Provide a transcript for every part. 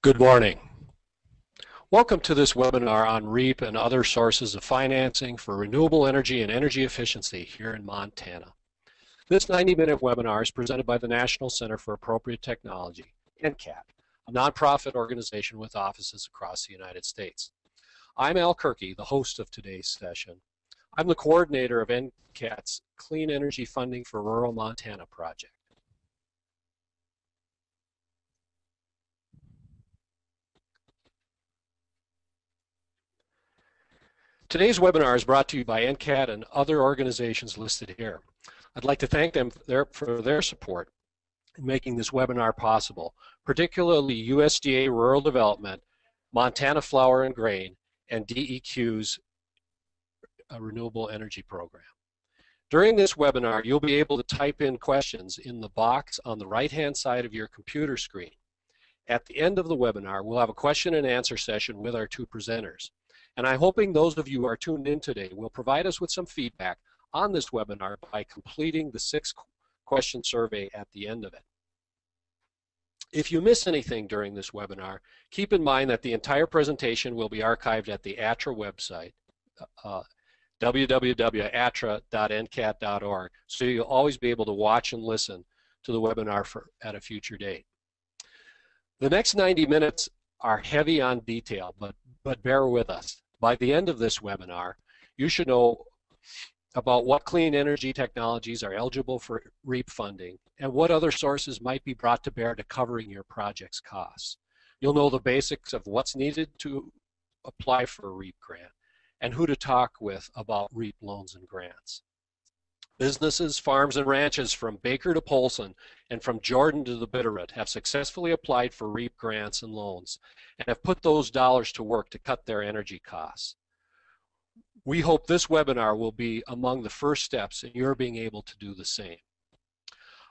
Good morning. Welcome to this webinar on REAP and other sources of financing for renewable energy and energy efficiency here in Montana. This 90-minute webinar is presented by the National Center for Appropriate Technology, NCAT, a nonprofit organization with offices across the United States. I'm Al Kirky, the host of today's session. I'm the coordinator of NCAT's Clean Energy Funding for Rural Montana project. Today's webinar is brought to you by NCAT and other organizations listed here. I'd like to thank them for their support in making this webinar possible, particularly USDA Rural Development, Montana Flour and Grain, and DEQ's Renewable Energy Program. During this webinar, you'll be able to type in questions in the box on the right-hand side of your computer screen. At the end of the webinar, we'll have a question and answer session with our two presenters. And I'm hoping those of you who are tuned in today will provide us with some feedback on this webinar by completing the 6-question survey at the end of it. If you miss anything during this webinar, keep in mind that the entire presentation will be archived at the ATRA website, www.atra.ncat.org, so you'll always be able to watch and listen to the webinar at a future date. The next 90 minutes are heavy on detail, but bear with us. By the end of this webinar, you should know about what clean energy technologies are eligible for REAP funding and what other sources might be brought to bear to covering your project's costs. You'll know the basics of what's needed to apply for a REAP grant and who to talk with about REAP loans and grants. Businesses, farms, and ranches from Baker to Polson and from Jordan to the Bitterroot have successfully applied for REAP grants and loans and have put those dollars to work to cut their energy costs. We hope this webinar will be among the first steps in your being able to do the same.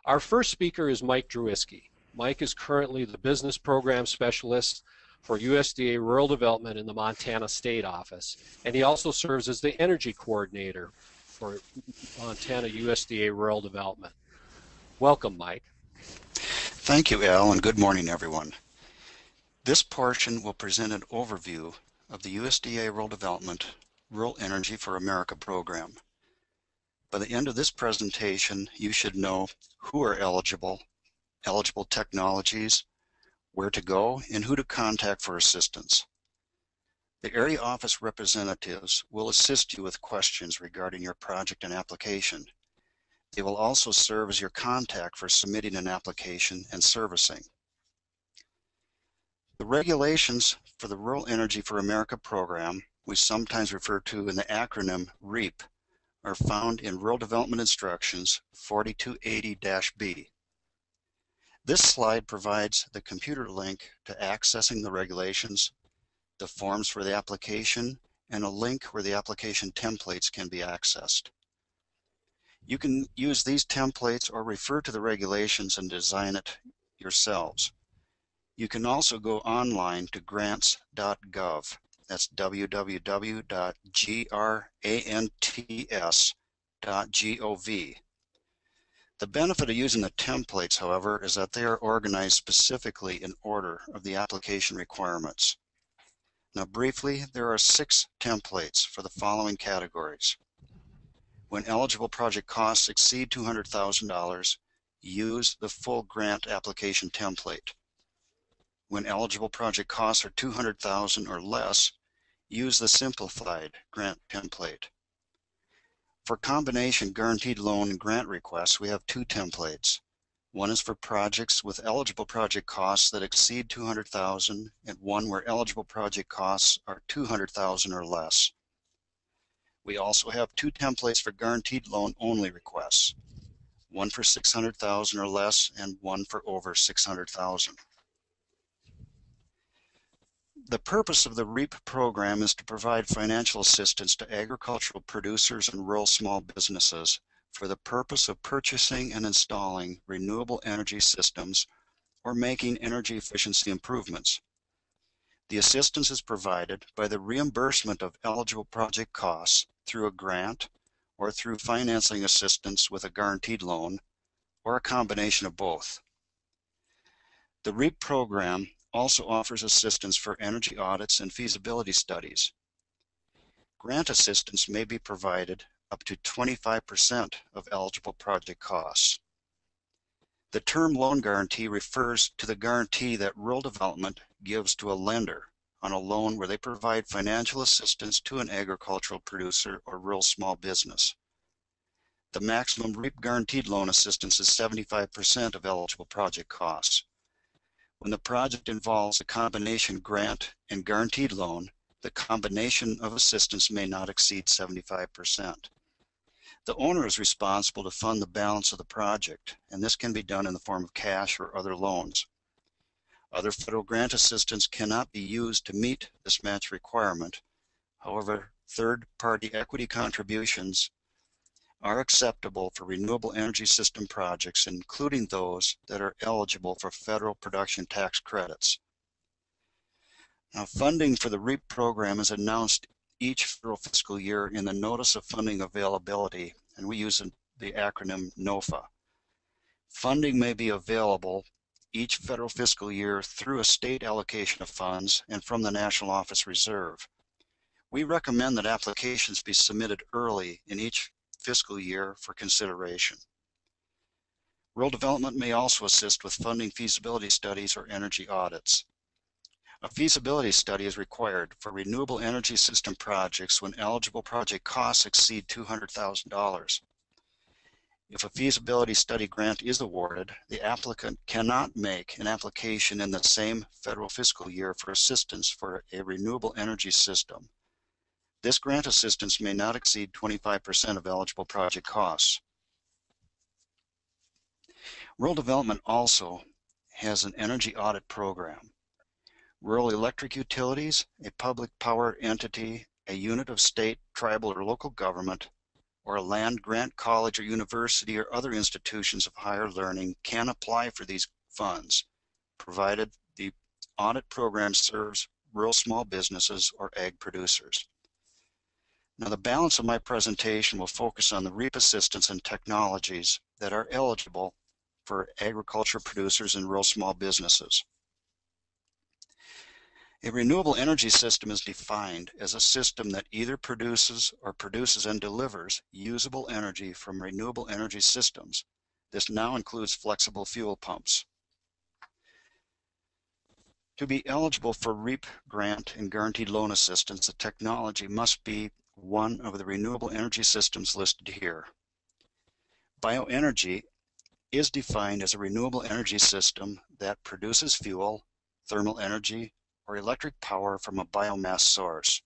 Our first speaker is Mike Drewiski. Mike is currently the Business Program Specialist for USDA Rural Development in the Montana State Office, and he also serves as the Energy Coordinator for Montana USDA Rural Development. Welcome, Mike. Thank you, Al, and good morning, everyone. This portion will present an overview of the USDA Rural Development Rural Energy for America program. By the end of this presentation, you should know who are eligible technologies, where to go, and who to contact for assistance. The area office representatives will assist you with questions regarding your project and application. They will also serve as your contact for submitting an application and servicing. The regulations for the Rural Energy for America program, we sometimes refer to in the acronym REAP, are found in Rural Development Instructions 4280-B. This slide provides the computer link to accessing the regulations, the forms for the application, and a link where the application templates can be accessed. You can use these templates or refer to the regulations and design it yourselves. You can also go online to grants.gov. That's www.grants.gov. The benefit of using the templates, however, is that they are organized specifically in order of the application requirements. Now briefly, there are 6 templates for the following categories. When eligible project costs exceed $200,000, use the full grant application template. When eligible project costs are $200,000 or less, use the simplified grant template. For combination guaranteed loan and grant requests, we have 2 templates. One is for projects with eligible project costs that exceed $200,000 and one where eligible project costs are $200,000 or less. We also have 2 templates for guaranteed loan only requests. One for $600,000 or less and one for over $600,000. The purpose of the REAP program is to provide financial assistance to agricultural producers and rural small businesses for the purpose of purchasing and installing renewable energy systems or making energy efficiency improvements. The assistance is provided by the reimbursement of eligible project costs through a grant or through financing assistance with a guaranteed loan or a combination of both. The REAP program also offers assistance for energy audits and feasibility studies. Grant assistance may be provided up to 25% of eligible project costs. The term loan guarantee refers to the guarantee that rural development gives to a lender on a loan where they provide financial assistance to an agricultural producer or rural small business. The maximum REAP guaranteed loan assistance is 75% of eligible project costs. When the project involves a combination grant and guaranteed loan, the combination of assistance may not exceed 75%. The owner is responsible to fund the balance of the project, and this can be done in the form of cash or other loans. Other federal grant assistance cannot be used to meet this match requirement. However, third-party equity contributions are acceptable for renewable energy system projects, including those that are eligible for federal production tax credits. Now, funding for the REAP program is announced each federal fiscal year in the Notice of Funding Availability, and we use the acronym NOFA. Funding may be available each federal fiscal year through a state allocation of funds and from the National Office Reserve. We recommend that applications be submitted early in each fiscal year for consideration. Rural development may also assist with funding feasibility studies or energy audits. A feasibility study is required for renewable energy system projects when eligible project costs exceed $200,000. If a feasibility study grant is awarded, the applicant cannot make an application in the same federal fiscal year for assistance for a renewable energy system. This grant assistance may not exceed 25% of eligible project costs. Rural development also has an energy audit program. Rural electric utilities, a public power entity, a unit of state, tribal, or local government, or a land grant college or university or other institutions of higher learning can apply for these funds, provided the audit program serves rural small businesses or ag producers. Now, the balance of my presentation will focus on the REAP assistance and technologies that are eligible for agriculture producers and rural small businesses. A renewable energy system is defined as a system that either produces and delivers usable energy from renewable energy systems. This now includes flexible fuel pumps. To be eligible for REAP grant and guaranteed loan assistance, the technology must be one of the renewable energy systems listed here. Bioenergy is defined as a renewable energy system that produces fuel, thermal energy, or electric power from a biomass source.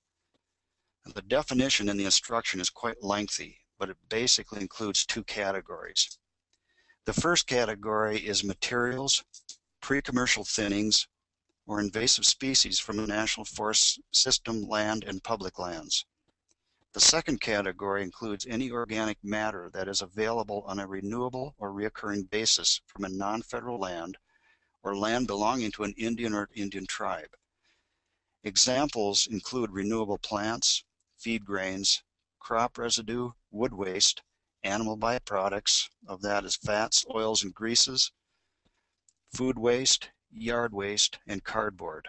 The definition in the instruction is quite lengthy, but it basically includes two categories. The first category is materials, pre-commercial thinnings, or invasive species from the national forest system, land, and public lands. The second category includes any organic matter that is available on a renewable or recurring basis from a non-federal land or land belonging to an Indian or Indian tribe. Examples include renewable plants, feed grains, crop residue, wood waste, animal byproducts, of that is fats, oils, and greases, food waste, yard waste, and cardboard.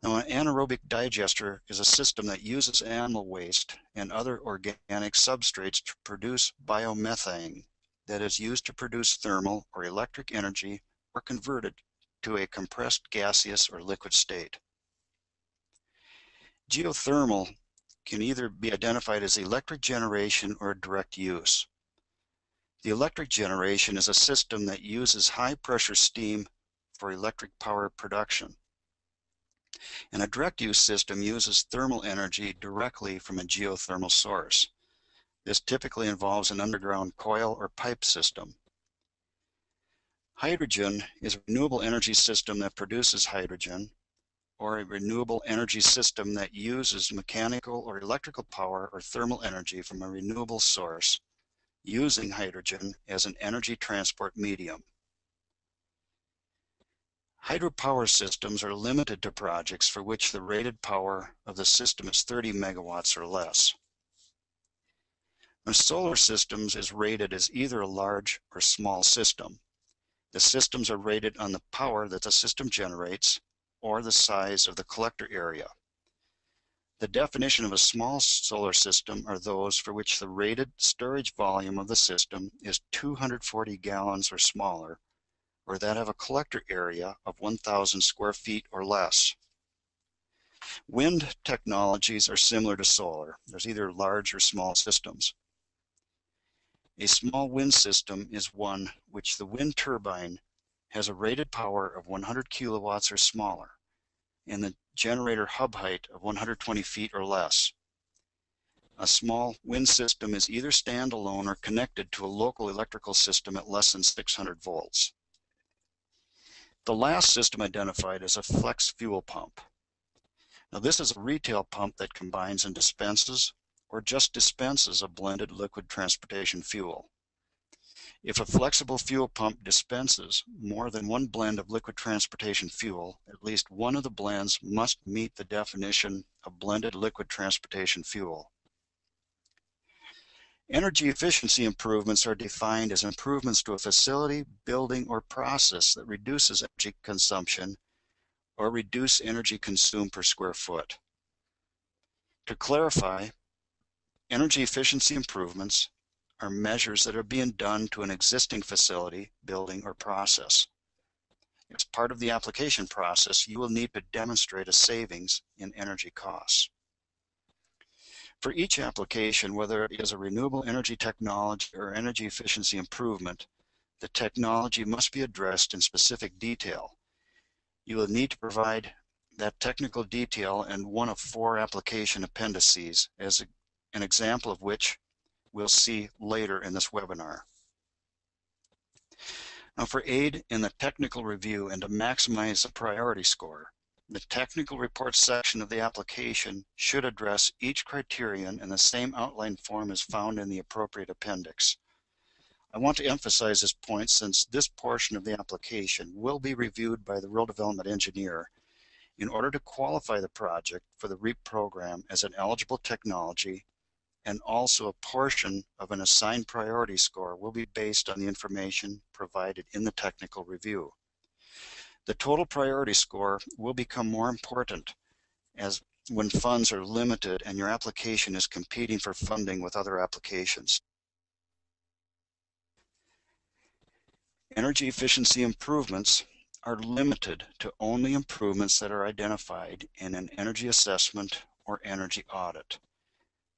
Now, an anaerobic digester is a system that uses animal waste and other organic substrates to produce biomethane that is used to produce thermal or electric energy or converted to a compressed gaseous or liquid state. Geothermal can either be identified as electric generation or direct use. The electric generation is a system that uses high pressure steam for electric power production. And a direct use system uses thermal energy directly from a geothermal source. This typically involves an underground coil or pipe system. Hydrogen is a renewable energy system that produces hydrogen, or a renewable energy system that uses mechanical or electrical power or thermal energy from a renewable source, using hydrogen as an energy transport medium. Hydropower systems are limited to projects for which the rated power of the system is 30 megawatts or less. Now, solar systems is rated as either a large or small system. The systems are rated on the power that the system generates or the size of the collector area. The definition of a small solar system are those for which the rated storage volume of the system is 240 gallons or smaller, or that have a collector area of 1,000 square feet or less. Wind technologies are similar to solar. There's either large or small systems. A small wind system is one which the wind turbine has a rated power of 100 kilowatts or smaller, and the generator hub height of 120 feet or less. A small wind system is either standalone or connected to a local electrical system at less than 600 volts. The last system identified is a flex fuel pump. Now this is a retail pump that combines and dispenses or just dispenses a blended liquid transportation fuel. If a flexible fuel pump dispenses more than one blend of liquid transportation fuel, at least one of the blends must meet the definition of blended liquid transportation fuel. Energy efficiency improvements are defined as improvements to a facility, building, or process that reduces energy consumption or reduce energy consumed per square foot. To clarify, energy efficiency improvements are measures that are being done to an existing facility, building, or process. As part of the application process, you will need to demonstrate a savings in energy costs. For each application, whether it is a renewable energy technology or energy efficiency improvement, the technology must be addressed in specific detail. You will need to provide that technical detail in one of 4 application appendices, as an example of which we'll see later in this webinar. Now, for aid in the technical review and to maximize the priority score, the technical report section of the application should address each criterion in the same outline form as found in the appropriate appendix. I want to emphasize this point since this portion of the application will be reviewed by the rural development engineer in order to qualify the project for the REAP program as an eligible technology, and also a portion of an assigned priority score will be based on the information provided in the technical review. The total priority score will become more important as when funds are limited and your application is competing for funding with other applications. Energy efficiency improvements are limited to only improvements that are identified in an energy assessment or energy audit,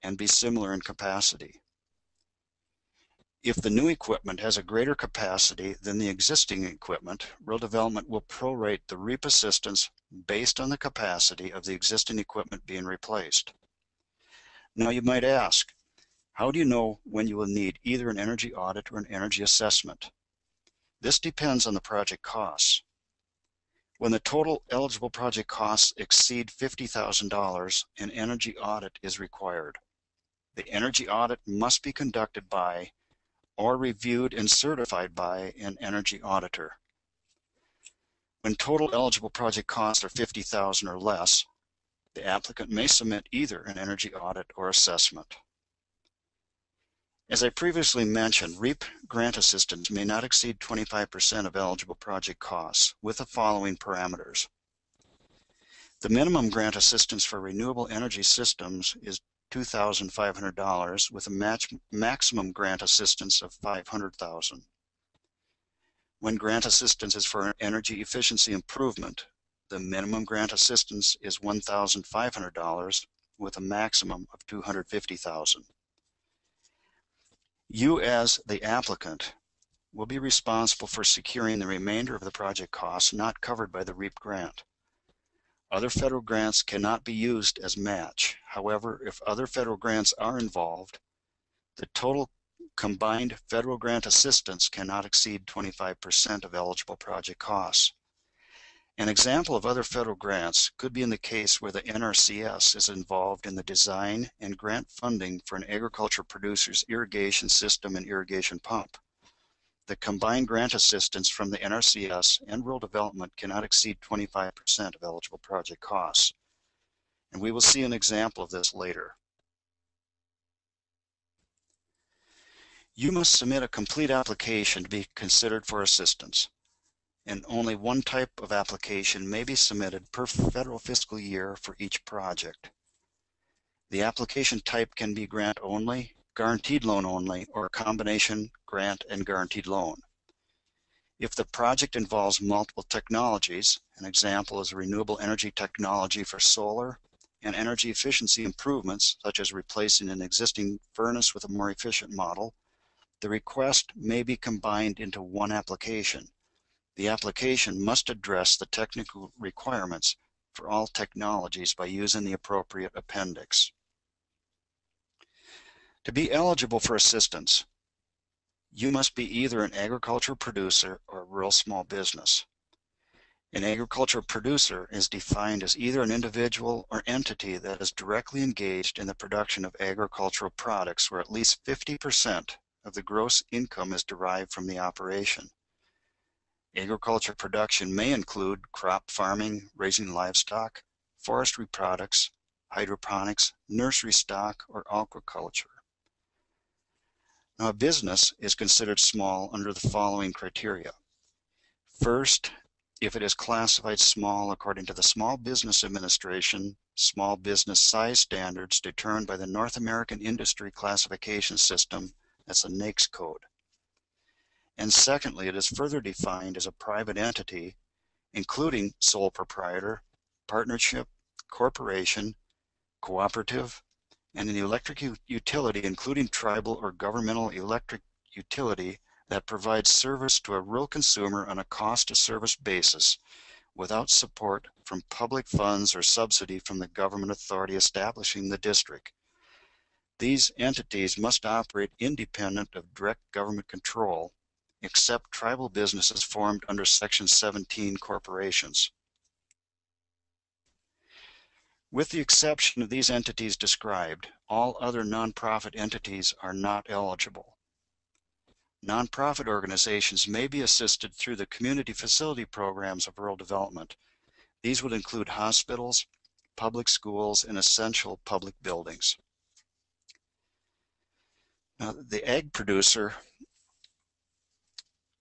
and be similar in capacity. If the new equipment has a greater capacity than the existing equipment, rural development will prorate the REAP assistance based on the capacity of the existing equipment being replaced. Now you might ask, how do you know when you will need either an energy audit or an energy assessment? This depends on the project costs. When the total eligible project costs exceed $50,000, an energy audit is required. The energy audit must be conducted by or reviewed and certified by an energy auditor. When total eligible project costs are $50,000 or less, the applicant may submit either an energy audit or assessment. As I previously mentioned, REAP grant assistance may not exceed 25% of eligible project costs with the following parameters. The minimum grant assistance for renewable energy systems is $2,500 with a maximum grant assistance of $500,000. When grant assistance is for an energy efficiency improvement, the minimum grant assistance is $1,500 with a maximum of $250,000. You, as the applicant, will be responsible for securing the remainder of the project costs not covered by the REAP grant. Other federal grants cannot be used as match. However, if other federal grants are involved, the total combined federal grant assistance cannot exceed 25% of eligible project costs. An example of other federal grants could be in the case where the NRCS is involved in the design and grant funding for an agriculture producer's irrigation system and irrigation pump. The combined grant assistance from the NRCS and rural development cannot exceed 25% of eligible project costs. And we will see an example of this later. You must submit a complete application to be considered for assistance. and only one type of application may be submitted per federal fiscal year for each project. The application type can be grant only, guaranteed loan only, or a combination grant and guaranteed loan. If the project involves multiple technologies, an example is renewable energy technology for solar, and energy efficiency improvements, such as replacing an existing furnace with a more efficient model, the request may be combined into one application. The application must address the technical requirements for all technologies by using the appropriate appendix. To be eligible for assistance, you must be either an agricultural producer or a rural small business. An agricultural producer is defined as either an individual or entity that is directly engaged in the production of agricultural products where at least 50% of the gross income is derived from the operation. Agriculture production may include crop farming, raising livestock, forestry products, hydroponics, nursery stock, or aquaculture. Now, a business is considered small under the following criteria. First, if it is classified small according to the Small Business Administration small business size standards determined by the North American Industry Classification System, that's a NAICS code. And secondly, it is further defined as a private entity, including sole proprietor, partnership, corporation, cooperative, and an electric utility, including tribal or governmental electric utility that provides service to a rural consumer on a cost-of-service basis without support from public funds or subsidy from the government authority establishing the district. These entities must operate independent of direct government control, except tribal businesses formed under Section 17 corporations. With the exception of these entities described, all other nonprofit entities are not eligible. Nonprofit organizations may be assisted through the community facility programs of rural development. These would include hospitals, public schools, and essential public buildings. Now, the ag producer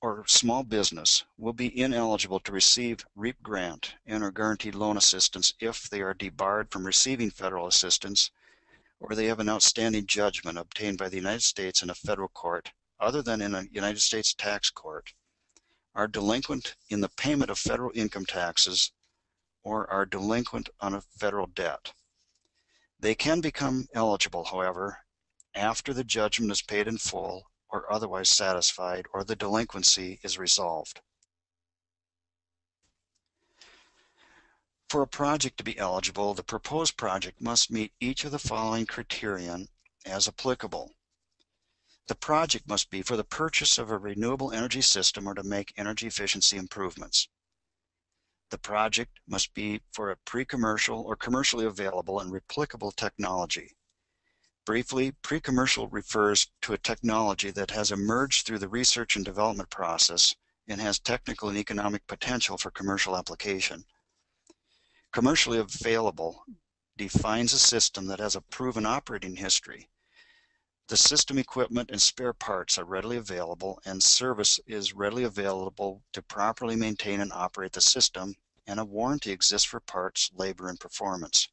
or small business will be ineligible to receive REAP grant and or guaranteed loan assistance if they are debarred from receiving federal assistance or they have an outstanding judgment obtained by the United States in a federal court other than in a United States tax court, are delinquent in the payment of federal income taxes, or are delinquent on a federal debt. They can become eligible, however, after the judgment is paid in full or otherwise satisfied or the delinquency is resolved. For a project to be eligible, the proposed project must meet each of the following criterion as applicable. The project must be for the purchase of a renewable energy system or to make energy efficiency improvements. The project must be for a pre-commercial or commercially available and replicable technology. Briefly, pre-commercial refers to a technology that has emerged through the research and development process and has technical and economic potential for commercial application. Commercially available defines a system that has a proven operating history. The system equipment and spare parts are readily available, and service is readily available to properly maintain and operate the system, and a warranty exists for parts, labor, and performance.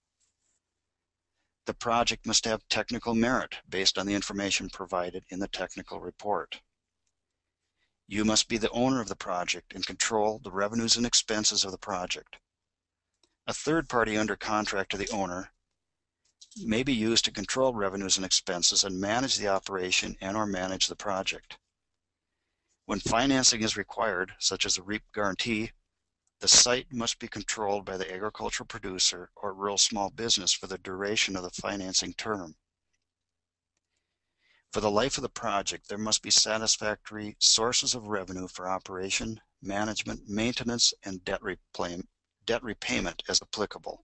The project must have technical merit based on the information provided in the technical report. You must be the owner of the project and control the revenues and expenses of the project. A third party under contract to the owner may be used to control revenues and expenses and manage the operation and or manage the project. When financing is required, such as a REAP guarantee, the site must be controlled by the agricultural producer or rural small business for the duration of the financing term. For the life of the project, there must be satisfactory sources of revenue for operation, management, maintenance, and debt repayment as applicable.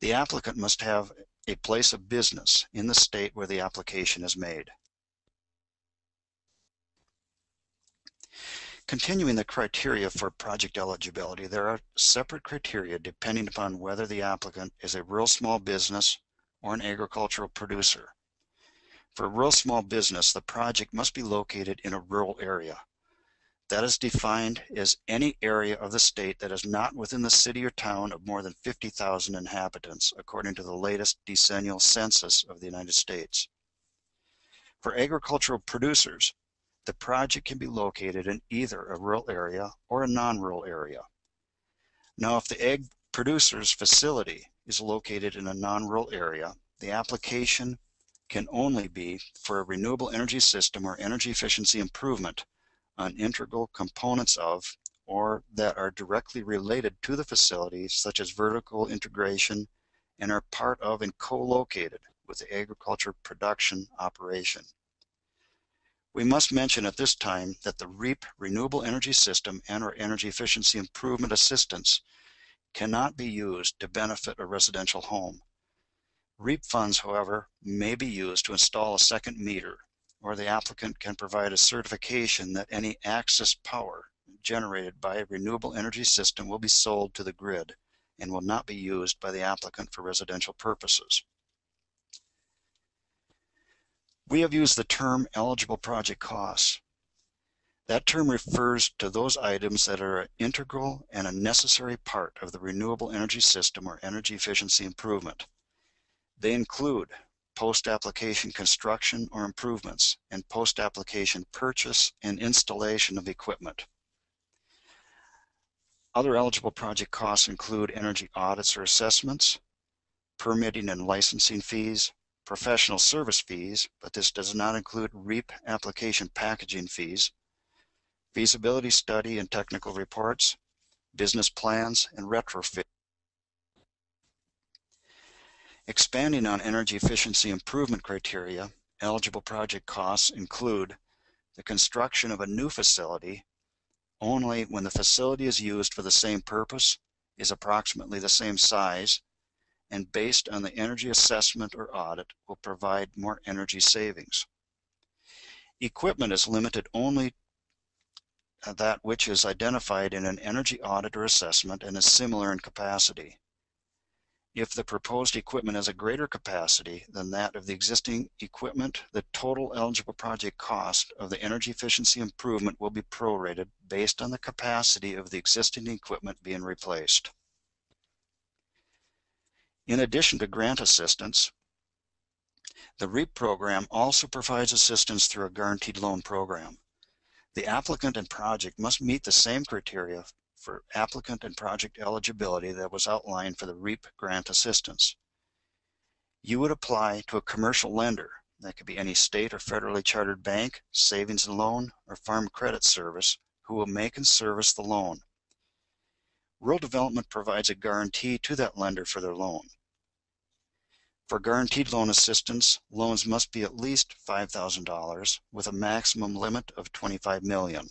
The applicant must have a place of business in the state where the application is made. Continuing the criteria for project eligibility, there are separate criteria depending upon whether the applicant is a rural small business or an agricultural producer. For a rural small business, the project must be located in a rural area. That is defined as any area of the state that is not within the city or town of more than 50,000 inhabitants, according to the latest decennial census of the United States. For agricultural producers, the project can be located in either a rural area or a non-rural area. Now, if the ag producer's facility is located in a non-rural area, the application can only be for a renewable energy system or energy efficiency improvement on integral components of or that are directly related to the facility, such as vertical integration, and are part of and co-located with the agriculture production operation. We must mention at this time that the REAP renewable energy system and or energy efficiency improvement assistance cannot be used to benefit a residential home. REAP funds, however, may be used to install a second meter, or the applicant can provide a certification that any excess power generated by a renewable energy system will be sold to the grid and will not be used by the applicant for residential purposes. We have used the term eligible project costs. That term refers to those items that are an integral and a necessary part of the renewable energy system or energy efficiency improvement. They include post-application construction or improvements and post-application purchase and installation of equipment. Other eligible project costs include energy audits or assessments, permitting and licensing fees, professional service fees, but this does not include REAP application packaging fees, feasibility study and technical reports, business plans, and retrofit. Expanding on energy efficiency improvement criteria, eligible project costs include the construction of a new facility only when the facility is used for the same purpose, is approximately the same size, and based on the energy assessment or audit will provide more energy savings. Equipment is limited only to that which is identified in an energy audit or assessment and is similar in capacity. If the proposed equipment has a greater capacity than that of the existing equipment, the total eligible project cost of the energy efficiency improvement will be prorated based on the capacity of the existing equipment being replaced. In addition to grant assistance, the REAP program also provides assistance through a guaranteed loan program. The applicant and project must meet the same criteria for applicant and project eligibility that was outlined for the REAP grant assistance. You would apply to a commercial lender, that could be any state or federally chartered bank, savings and loan, or farm credit service, who will make and service the loan. Rural Development provides a guarantee to that lender for their loan. For guaranteed loan assistance, loans must be at least $5,000 with a maximum limit of $25 million.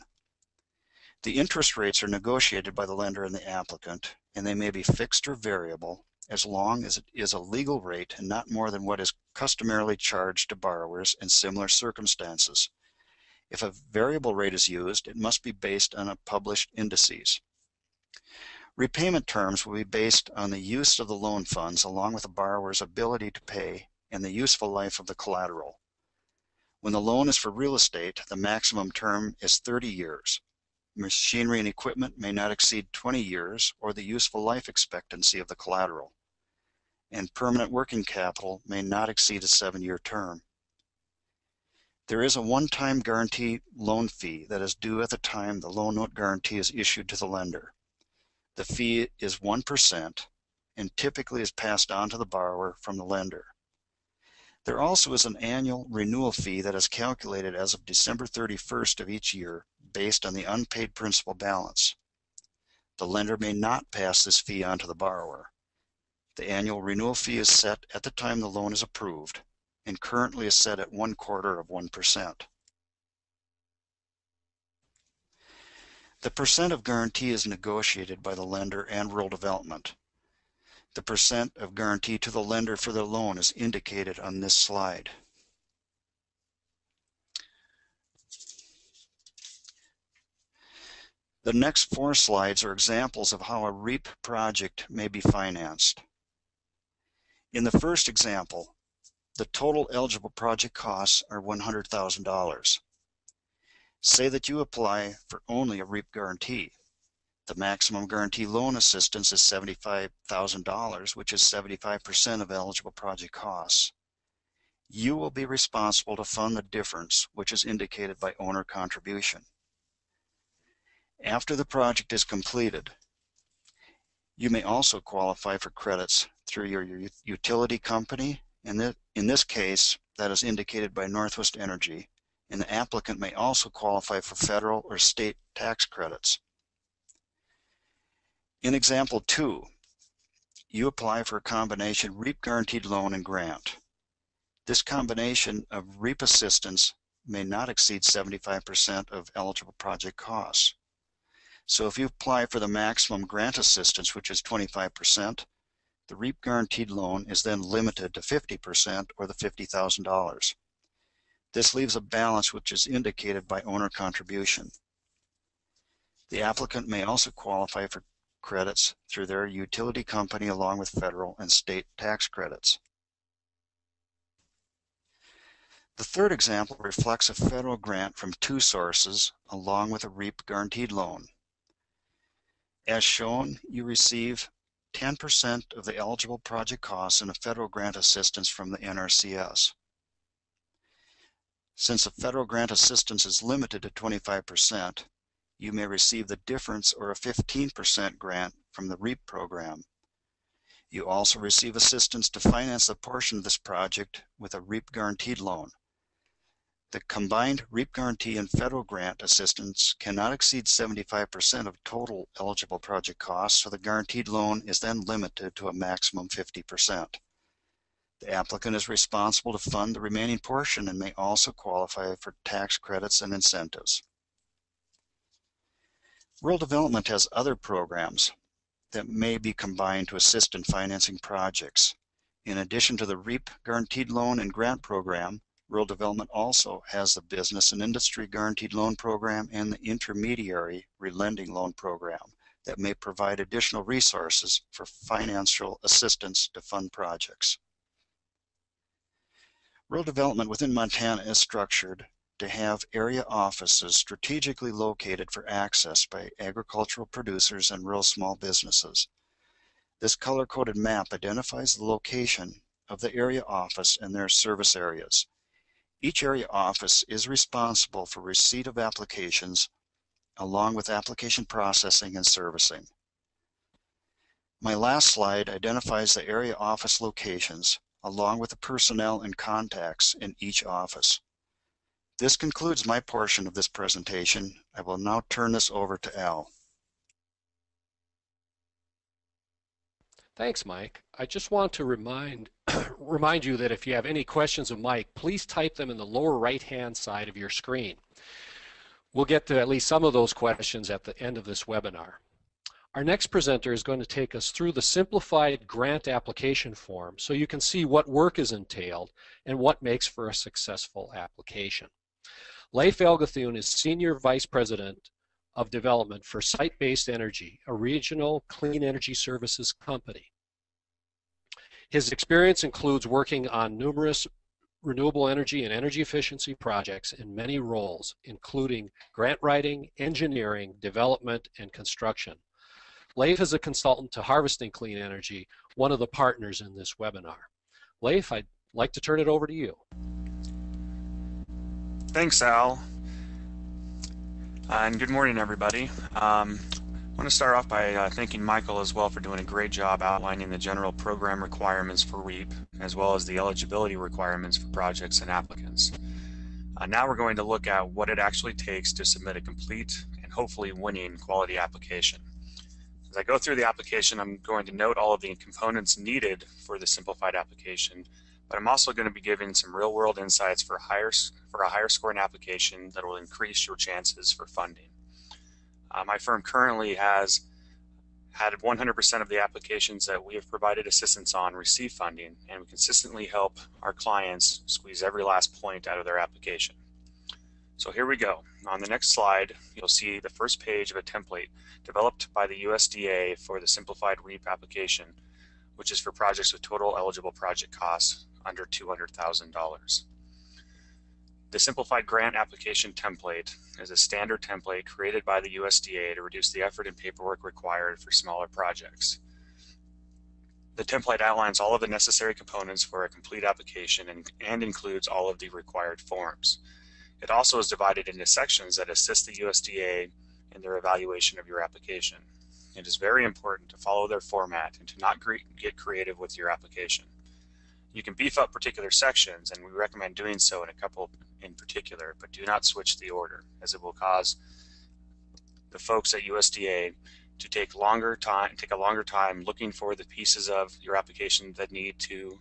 The interest rates are negotiated by the lender and the applicant, and they may be fixed or variable as long as it is a legal rate and not more than what is customarily charged to borrowers in similar circumstances. If a variable rate is used, it must be based on a published indices. Repayment terms will be based on the use of the loan funds along with the borrower's ability to pay and the useful life of the collateral. When the loan is for real estate, the maximum term is 30 years. Machinery and equipment may not exceed 20 years or the useful life expectancy of the collateral, and permanent working capital may not exceed a 7-year term. There is a one-time guarantee loan fee that is due at the time the loan note guarantee is issued to the lender. The fee is 1% and typically is passed on to the borrower from the lender. There also is an annual renewal fee that is calculated as of December 31st of each year based on the unpaid principal balance. The lender may not pass this fee on to the borrower. The annual renewal fee is set at the time the loan is approved and currently is set at 0.25%. The percent of guarantee is negotiated by the lender and Rural Development. The percent of guarantee to the lender for the loan is indicated on this slide. The next 4 slides are examples of how a REAP project may be financed. In the first example, the total eligible project costs are $100,000. Say that you apply for only a REAP guarantee. The maximum guarantee loan assistance is $75,000, which is 75% of eligible project costs. You will be responsible to fund the difference, which is indicated by owner contribution. After the project is completed, you may also qualify for credits through your utility company, and in this case, that is indicated by Northwest Energy, and the applicant may also qualify for federal or state tax credits. In example 2, you apply for a combination REAP guaranteed loan and grant. This combination of REAP assistance may not exceed 75% of eligible project costs. So if you apply for the maximum grant assistance, which is 25%, the REAP guaranteed loan is then limited to 50% or the $50,000. This leaves a balance which is indicated by owner contribution. The applicant may also qualify for credits through their utility company along with federal and state tax credits. The third example reflects a federal grant from 2 sources along with a REAP guaranteed loan. As shown, you receive 10% of the eligible project costs in a federal grant assistance from the NRCS. Since the federal grant assistance is limited to 25%, you may receive the difference or a 15% grant from the REAP program. You also receive assistance to finance a portion of this project with a REAP guaranteed loan. The combined REAP guarantee and federal grant assistance cannot exceed 75% of total eligible project costs, so the guaranteed loan is then limited to a maximum 50%. The applicant is responsible to fund the remaining portion and may also qualify for tax credits and incentives. Rural development has other programs that may be combined to assist in financing projects. In addition to the REAP guaranteed loan and grant program, rural development also has the business and industry guaranteed loan program and the intermediary relending loan program that may provide additional resources for financial assistance to fund projects. Rural development within Montana is structured to have area offices strategically located for access by agricultural producers and rural small businesses. This color-coded map identifies the location of the area office and their service areas. Each area office is responsible for receipt of applications along with application processing and servicing. My last slide identifies the area office locations along with the personnel and contacts in each office. This concludes my portion of this presentation. I will now turn this over to Al. Thanks, Mike. I just want to remind you that if you have any questions of Mike, please type them in the lower right-hand side of your screen. We'll get to at least some of those questions at the end of this webinar. Our next presenter is going to take us through the simplified grant application form so you can see what work is entailed and what makes for a successful application. Leif Elgathun is Senior Vice President of Development for Site-Based Energy, a regional clean energy services company. His experience includes working on numerous renewable energy and energy efficiency projects in many roles, including grant writing, engineering, development, and construction. Leif is a consultant to Harvesting Clean Energy, one of the partners in this webinar. Leif, I'd like to turn it over to you. Thanks, Al. And good morning, everybody. I want to start off by thanking Michael as well for doing a great job outlining the general program requirements for REAP, as well as the eligibility requirements for projects and applicants. Now we're going to look at what it actually takes to submit a complete and hopefully winning quality application. As I go through the application, I'm going to note all of the components needed for the simplified application, but I'm also going to be giving some real-world insights for a higher scoring application that will increase your chances for funding. My firm currently has had 100% of the applications that we have provided assistance on receive funding, and we consistently help our clients squeeze every last point out of their application. So here we go. On the next slide, you'll see the first page of a template developed by the USDA for the simplified REAP application, which is for projects with total eligible project costs under $200,000. The Simplified Grant Application Template is a standard template created by the USDA to reduce the effort and paperwork required for smaller projects. The template outlines all of the necessary components for a complete application and includes all of the required forms. It also is divided into sections that assist the USDA in their evaluation of your application. It is very important to follow their format and to not get creative with your application. You can beef up particular sections, and we recommend doing so in a couple in particular, but do not switch the order, as it will cause the folks at USDA to take a longer time looking for the pieces of your application that need to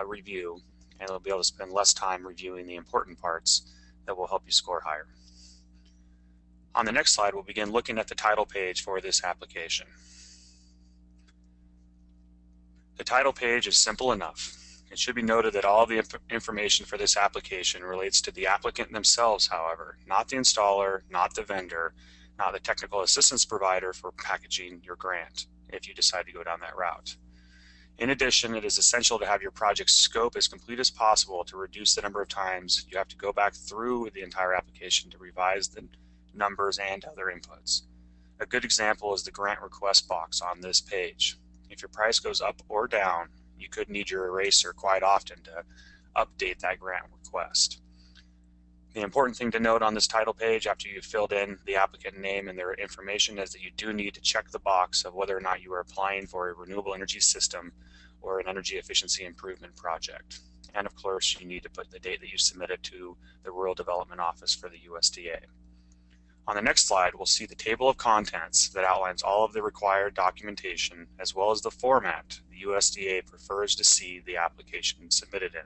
review, and they'll be able to spend less time reviewing the important parts that will help you score higher. On the next slide, we'll begin looking at the title page for this application. The title page is simple enough. It should be noted that all the information for this application relates to the applicant themselves, however, not the installer, not the vendor, not the technical assistance provider for packaging your grant, if you decide to go down that route. In addition, it is essential to have your project scope as complete as possible to reduce the number of times you have to go back through the entire application to revise the numbers and other inputs. A good example is the grant request box on this page. If your price goes up or down, you could need your eraser quite often to update that grant request. The important thing to note on this title page after you've filled in the applicant name and their information is that you do need to check the box of whether or not you are applying for a renewable energy system or an energy efficiency improvement project. And of course, you need to put the date that you submitted to the Rural Development Office for the USDA. On the next slide, we'll see the table of contents that outlines all of the required documentation as well as the format the USDA prefers to see the application submitted in.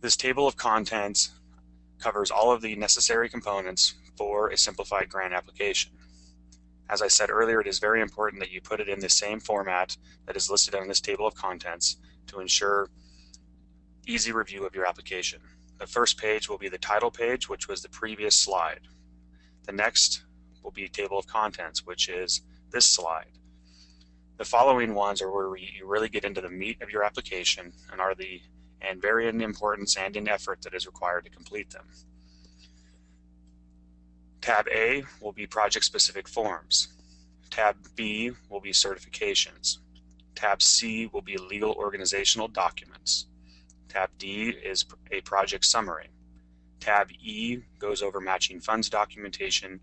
This table of contents covers all of the necessary components for a simplified grant application. As I said earlier, it is very important that you put it in the same format that is listed on this table of contents to ensure easy review of your application. The first page will be the title page, which was the previous slide. The next will be table of contents, which is this slide. The following ones are where you really get into the meat of your application and vary in importance and in effort that is required to complete them. Tab A will be project-specific forms. Tab B will be certifications. Tab C will be legal organizational documents. Tab D is a project summary. Tab E goes over matching funds documentation.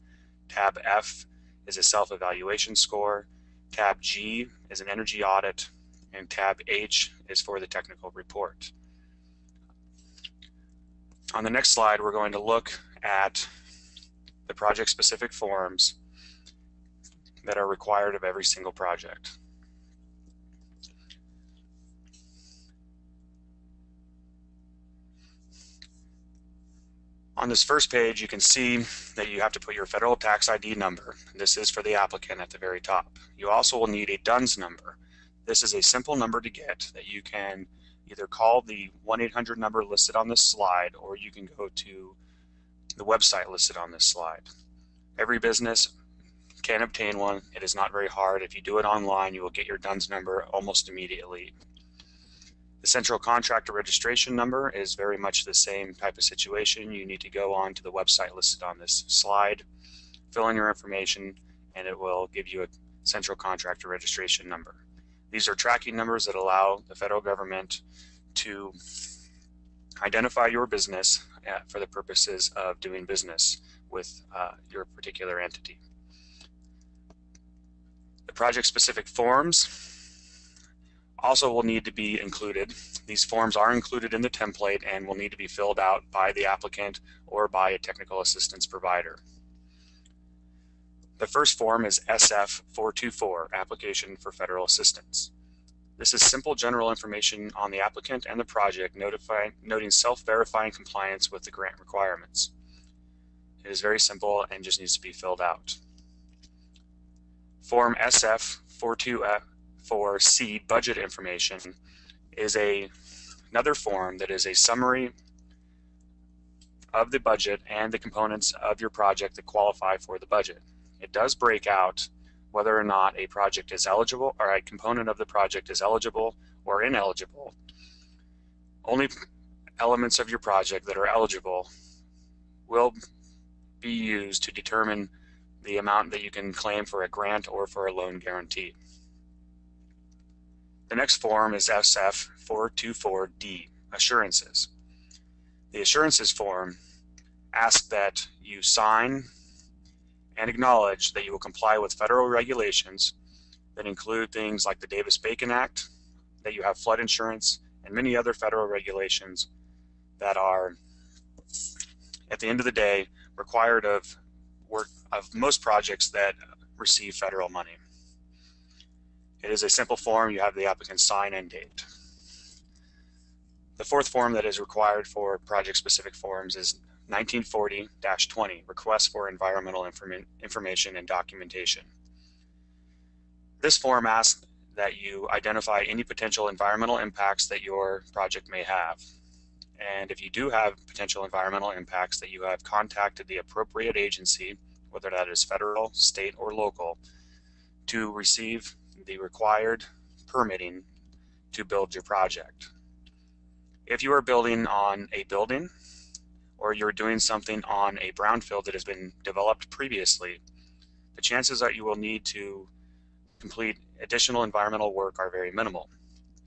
Tab F is a self-evaluation score. Tab G is an energy audit. And Tab H is for the technical report. On the next slide, we're going to look at the project-specific forms that are required of every single project. On this first page, you can see that you have to put your federal tax ID number. This is for the applicant at the very top. You also will need a DUNS number. This is a simple number to get that you can either call the 1-800 number listed on this slide, or you can go to the website listed on this slide. Every business can obtain one. It is not very hard. If you do it online, you will get your DUNS number almost immediately. The central contractor registration number is very much the same type of situation. You need to go on to the website listed on this slide, fill in your information, and it will give you a central contractor registration number. These are tracking numbers that allow the federal government to identify your business for the purposes of doing business with your particular entity. The project-specific forms also will need to be included. These forms are included in the template and will need to be filled out by the applicant or by a technical assistance provider. The first form is SF-424, Application for Federal Assistance. This is simple general information on the applicant and the project noting self-verifying compliance with the grant requirements. It is very simple and just needs to be filled out. Form SF-424C, Budget Information, is another form that is a summary of the budget and the components of your project that qualify for the budget. It does break out whether or not a project is eligible, or a component of the project is eligible or ineligible. Only elements of your project that are eligible will be used to determine the amount that you can claim for a grant or for a loan guarantee. The next form is SF 424D, Assurances. The Assurances form asks that you sign and acknowledge that you will comply with federal regulations that include things like the Davis-Bacon Act, that you have flood insurance, and many other federal regulations that are, at the end of the day, required of most projects that receive federal money. It is a simple form. You have the applicant sign and date. The fourth form that is required for project-specific forms is 1940-20, Request for Environmental Information and Documentation. This form asks that you identify any potential environmental impacts that your project may have. And if you do have potential environmental impacts, that you have contacted the appropriate agency, whether that is federal, state, or local, to receive the required permitting to build your project. If you are building on a building, or you're doing something on a brownfield that has been developed previously, the chances that you will need to complete additional environmental work are very minimal.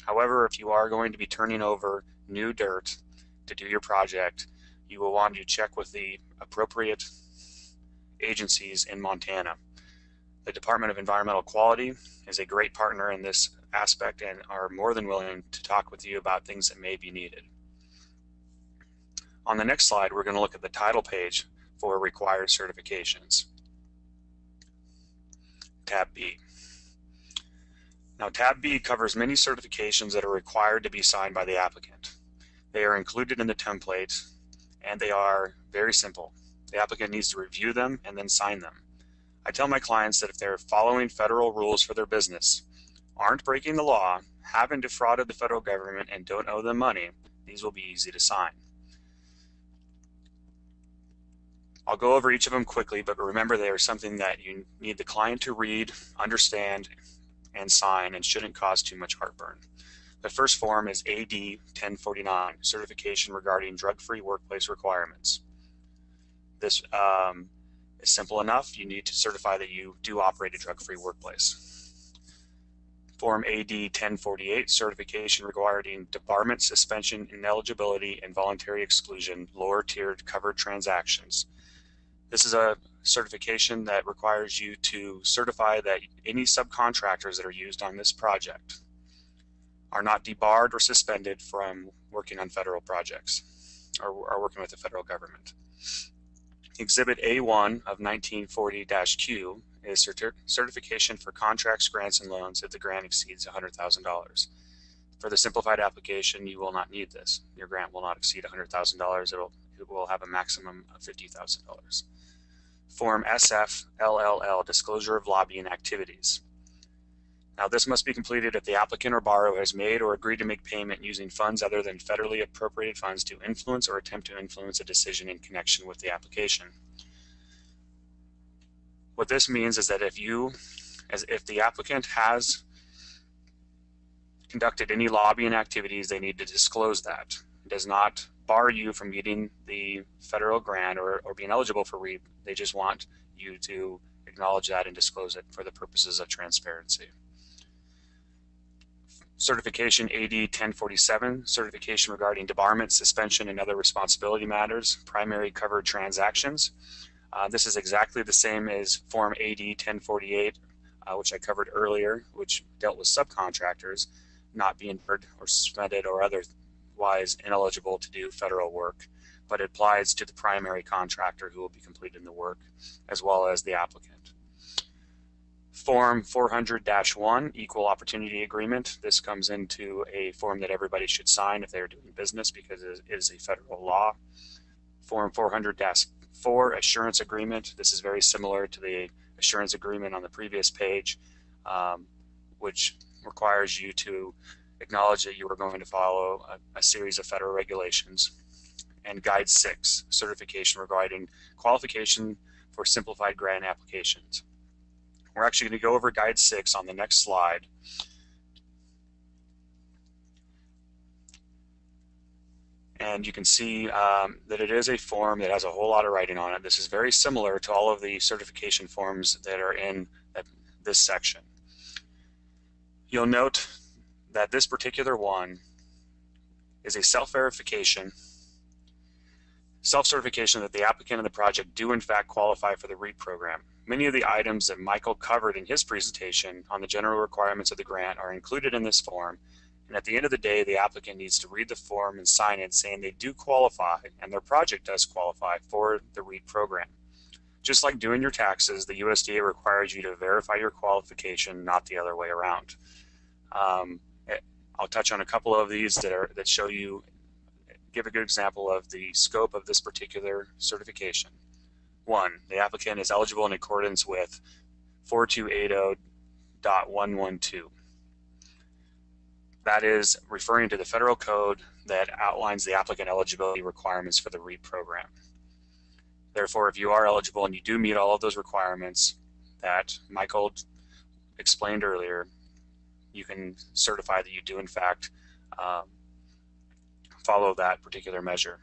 However, if you are going to be turning over new dirt to do your project, you will want to check with the appropriate agencies in Montana. The Department of Environmental Quality is a great partner in this aspect and are more than willing to talk with you about things that may be needed. On the next slide, we're going to look at the title page for required certifications. Tab B. Now, Tab B covers many certifications that are required to be signed by the applicant. They are included in the template, and they are very simple. The applicant needs to review them and then sign them. I tell my clients that if they're following federal rules for their business, aren't breaking the law, haven't defrauded the federal government, and don't owe them money, these will be easy to sign. I'll go over each of them quickly, but remember they are something that you need the client to read, understand, and sign, and shouldn't cause too much heartburn. The first form is AD 1049, Certification Regarding Drug-Free Workplace Requirements. This is simple enough. You need to certify that you do operate a drug-free workplace. Form AD 1048, Certification Regarding Debarment, Suspension, Ineligibility, and Voluntary Exclusion, Lower-Tiered Covered Transactions. This is a certification that requires you to certify that any subcontractors that are used on this project are not debarred or suspended from working on federal projects or are working with the federal government. Exhibit A1 of 1940-Q is certification for contracts, grants, and loans if the grant exceeds $100,000. For the simplified application, you will not need this. Your grant will not exceed $100,000. It will have a maximum of $50,000. Form SF-LLL, Disclosure of Lobbying Activities. Now, this must be completed if the applicant or borrower has made or agreed to make payment using funds other than federally appropriated funds to influence or attempt to influence a decision in connection with the application. What this means is that if the applicant has conducted any lobbying activities, they need to disclose that. It does not bar you from getting the federal grant or being eligible for REAP. They just want you to acknowledge that and disclose it for the purposes of transparency. Certification AD 1047, Certification Regarding Debarment, Suspension, and Other Responsibility Matters, Primary Covered Transactions. This is exactly the same as Form AD 1048, which I covered earlier, which dealt with subcontractors not being debarred or suspended or otherwise ineligible to do federal work, but it applies to the primary contractor who will be completing the work, as well as the applicant. Form 400-1, Equal Opportunity Agreement. This comes into a form that everybody should sign if they're doing business because it is a federal law. Form 400-4, Assurance Agreement. This is very similar to the assurance agreement on the previous page, which requires you to acknowledge that you are going to follow a series of federal regulations. And Guide 6, Certification Regarding Qualification for Simplified Grant Applications. We're actually going to go over Guide 6 on the next slide. And you can see that it is a form that has a whole lot of writing on it. This is very similar to all of the certification forms that are in this section. You'll note that this particular one is a self-certification that the applicant and the project do in fact qualify for the REAP program. Many of the items that Michael covered in his presentation on the general requirements of the grant are included in this form, and at the end of the day, the applicant needs to read the form and sign it saying they do qualify and their project does qualify for the REAP program. Just like doing your taxes, the USDA requires you to verify your qualification, not the other way around. I'll touch on a couple of these that show you, give a good example of the scope of this particular certification. 1, the applicant is eligible in accordance with 4280.112. That is referring to the federal code that outlines the applicant eligibility requirements for the REAP program. Therefore, if you are eligible and you do meet all of those requirements that Michael explained earlier, you can certify that you do in fact follow that particular measure.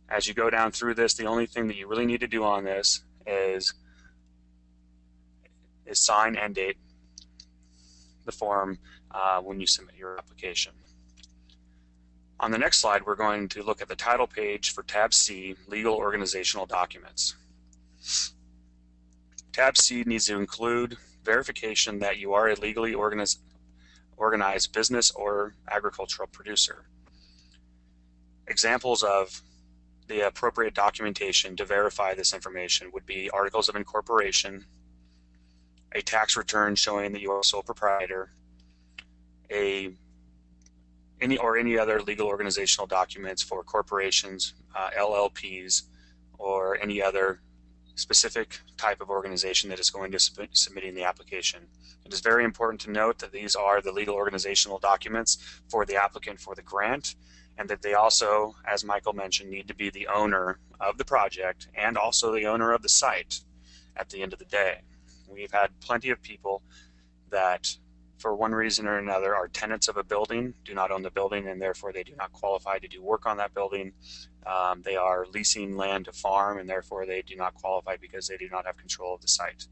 As you go down through this, the only thing that you really need to do on this is sign and date the form when you submit your application. On the next slide, we're going to look at the title page for Tab C, Legal Organizational Documents. Tab C needs to include verification that you are a legally organized business or agricultural producer. Examples of the appropriate documentation to verify this information would be articles of incorporation, a tax return showing that you are a sole proprietor, any other legal organizational documents for corporations, LLPs, or any other specific type of organization that is going to submitting the application. It is very important to note that these are the legal organizational documents for the applicant for the grant, and that they also, as Michael mentioned, need to be the owner of the project and also the owner of the site at the end of the day. We've had plenty of people that, for one reason or another, are tenants of a building, do not own the building, and therefore they do not qualify to do work on that building. They are leasing land to farm, and therefore they do not qualify because they do not have control of the site.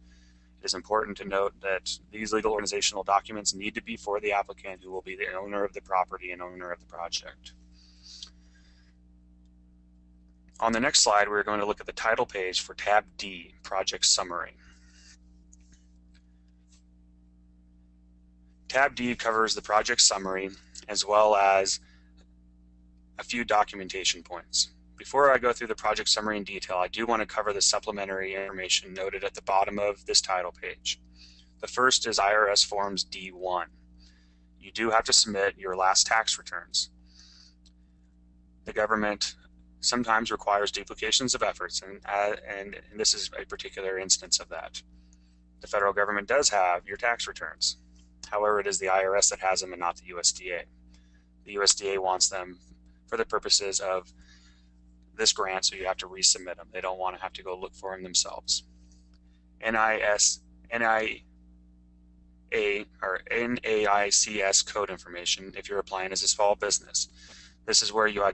It is important to note that these legal organizational documents need to be for the applicant, who will be the owner of the property and owner of the project. On the next slide, we're going to look at the title page for Tab D, Project Summary. Tab D covers the project summary as well as a few documentation points. Before I go through the project summary in detail, I do want to cover the supplementary information noted at the bottom of this title page. The first is IRS Forms D1. You do have to submit your last tax returns. The government sometimes requires duplications of efforts, and this is a particular instance of that. The federal government does have your tax returns. However, it is the IRS that has them and not the USDA. The USDA wants them for the purposes of this grant, so you have to resubmit them. They don't want to have to go look for them themselves. NAICS code information if you're applying as a small business. This is where you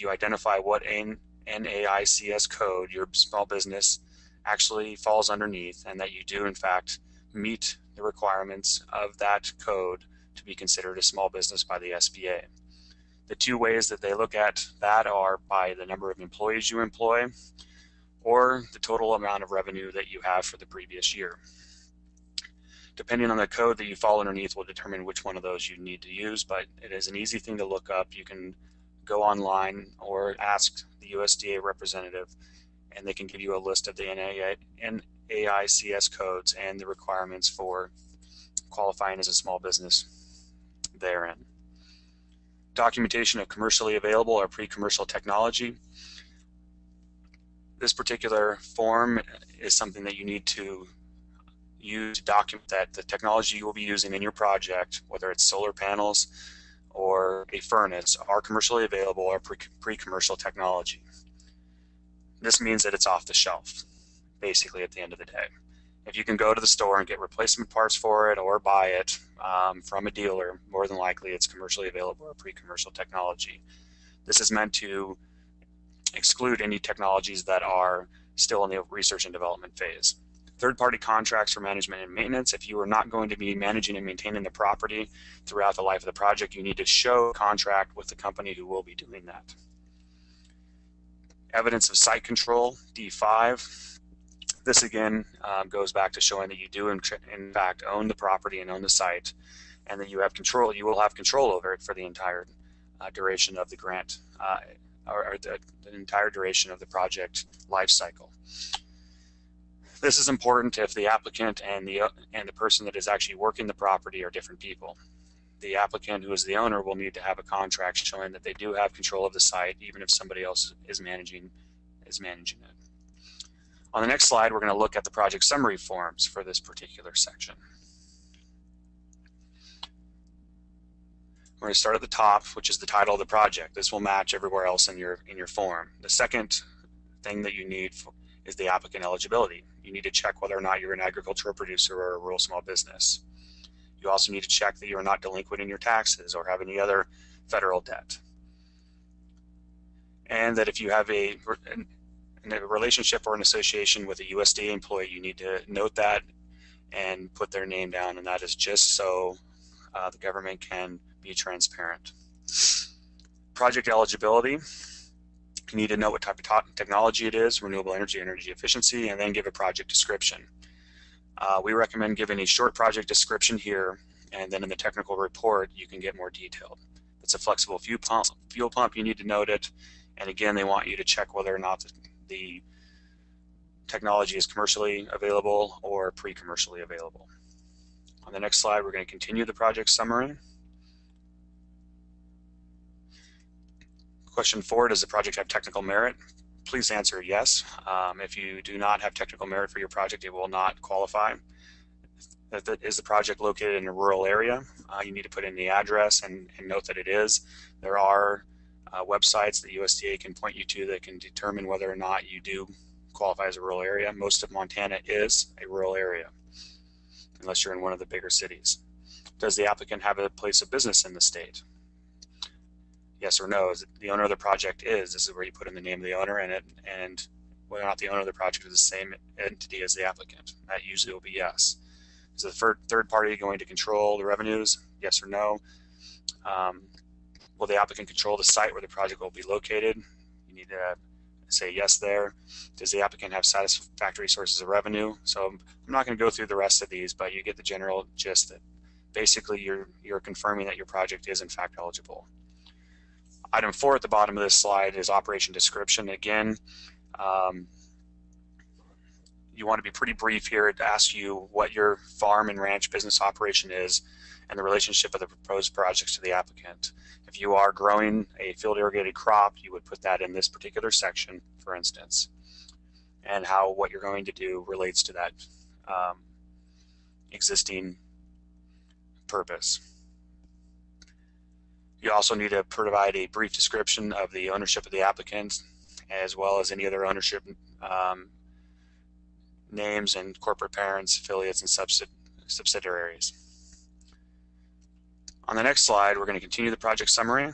identify what NAICS code your small business actually falls underneath, and that you do in fact meet the requirements of that code to be considered a small business by the SBA. The two ways that they look at that are by the number of employees you employ or the total amount of revenue that you have for the previous year. Depending on the code that you fall underneath will determine which one of those you need to use, but it is an easy thing to look up. You can go online or ask the USDA representative, and they can give you a list of the NAICS codes and the requirements for qualifying as a small business therein. Documentation of commercially available or pre-commercial technology. This particular form is something that you need to use to document that the technology you will be using in your project, whether it's solar panels or a furnace, are commercially available or pre-commercial technology. This means that it's off the shelf, basically, at the end of the day. If you can go to the store and get replacement parts for it or buy it from a dealer, more than likely it's commercially available or pre-commercial technology. This is meant to exclude any technologies that are still in the research and development phase. Third-party contracts for management and maintenance. If you are not going to be managing and maintaining the property throughout the life of the project, you need to show a contract with the company who will be doing that. Evidence of site control, D5. This again goes back to showing that you do in fact own the property and own the site, and that you have control. You will have control over it for the entire duration of the grant, or the entire duration of the project life cycle. This is important if the applicant and the person that is actually working the property are different people. The applicant, who is the owner, will need to have a contract showing that they do have control of the site, even if somebody else is managing it. On the next slide, we're going to look at the project summary forms for this particular section. We're going to start at the top, which is the title of the project. This will match everywhere else in your form. The second thing that you need is the applicant eligibility. You need to check whether or not you're an agricultural producer or a rural small business. You also need to check that you're not delinquent in your taxes or have any other federal debt. And that if you have a relationship or an association with a USDA employee, you need to note that and put their name down, and that is just so the government can be transparent. Project eligibility. You need to know what type of technology it is, renewable energy, energy efficiency, and then give a project description. We recommend giving a short project description here, and then in the technical report you can get more detailed. If it's a flexible fuel pump, you need to note it, and again they want you to check whether or not the technology is commercially available or pre-commercially available. On the next slide, we're going to continue the project summary. Question 4, does the project have technical merit? Please answer yes. If you do not have technical merit for your project, it will not qualify. Is the project located in a rural area? You need to put in the address and note that it is. There are websites that USDA can point you to that can determine whether or not you do qualify as a rural area. Most of Montana is a rural area, unless you're in one of the bigger cities. Does the applicant have a place of business in the state? Yes or no. Is it the owner of the project is? This is where you put in the name of the owner and whether or not the owner of the project is the same entity as the applicant. That usually will be yes. Is the third party going to control the revenues? Yes or no. Will the applicant control the site where the project will be located? You need to say yes there. Does the applicant have satisfactory sources of revenue? So I'm not going to go through the rest of these, but you get the general gist that basically you're confirming that your project is in fact eligible. Item 4 at the bottom of this slide is operation description. Again, you want to be pretty brief here. It asks you what your farm and ranch business operation is and the relationship of the proposed projects to the applicant. If you are growing a field irrigated crop, you would put that in this particular section, for instance, and how what you're going to do relates to that existing purpose. You also need to provide a brief description of the ownership of the applicant, as well as any other ownership names and corporate parents, affiliates, and subsidiaries. On the next slide, we're going to continue the project summary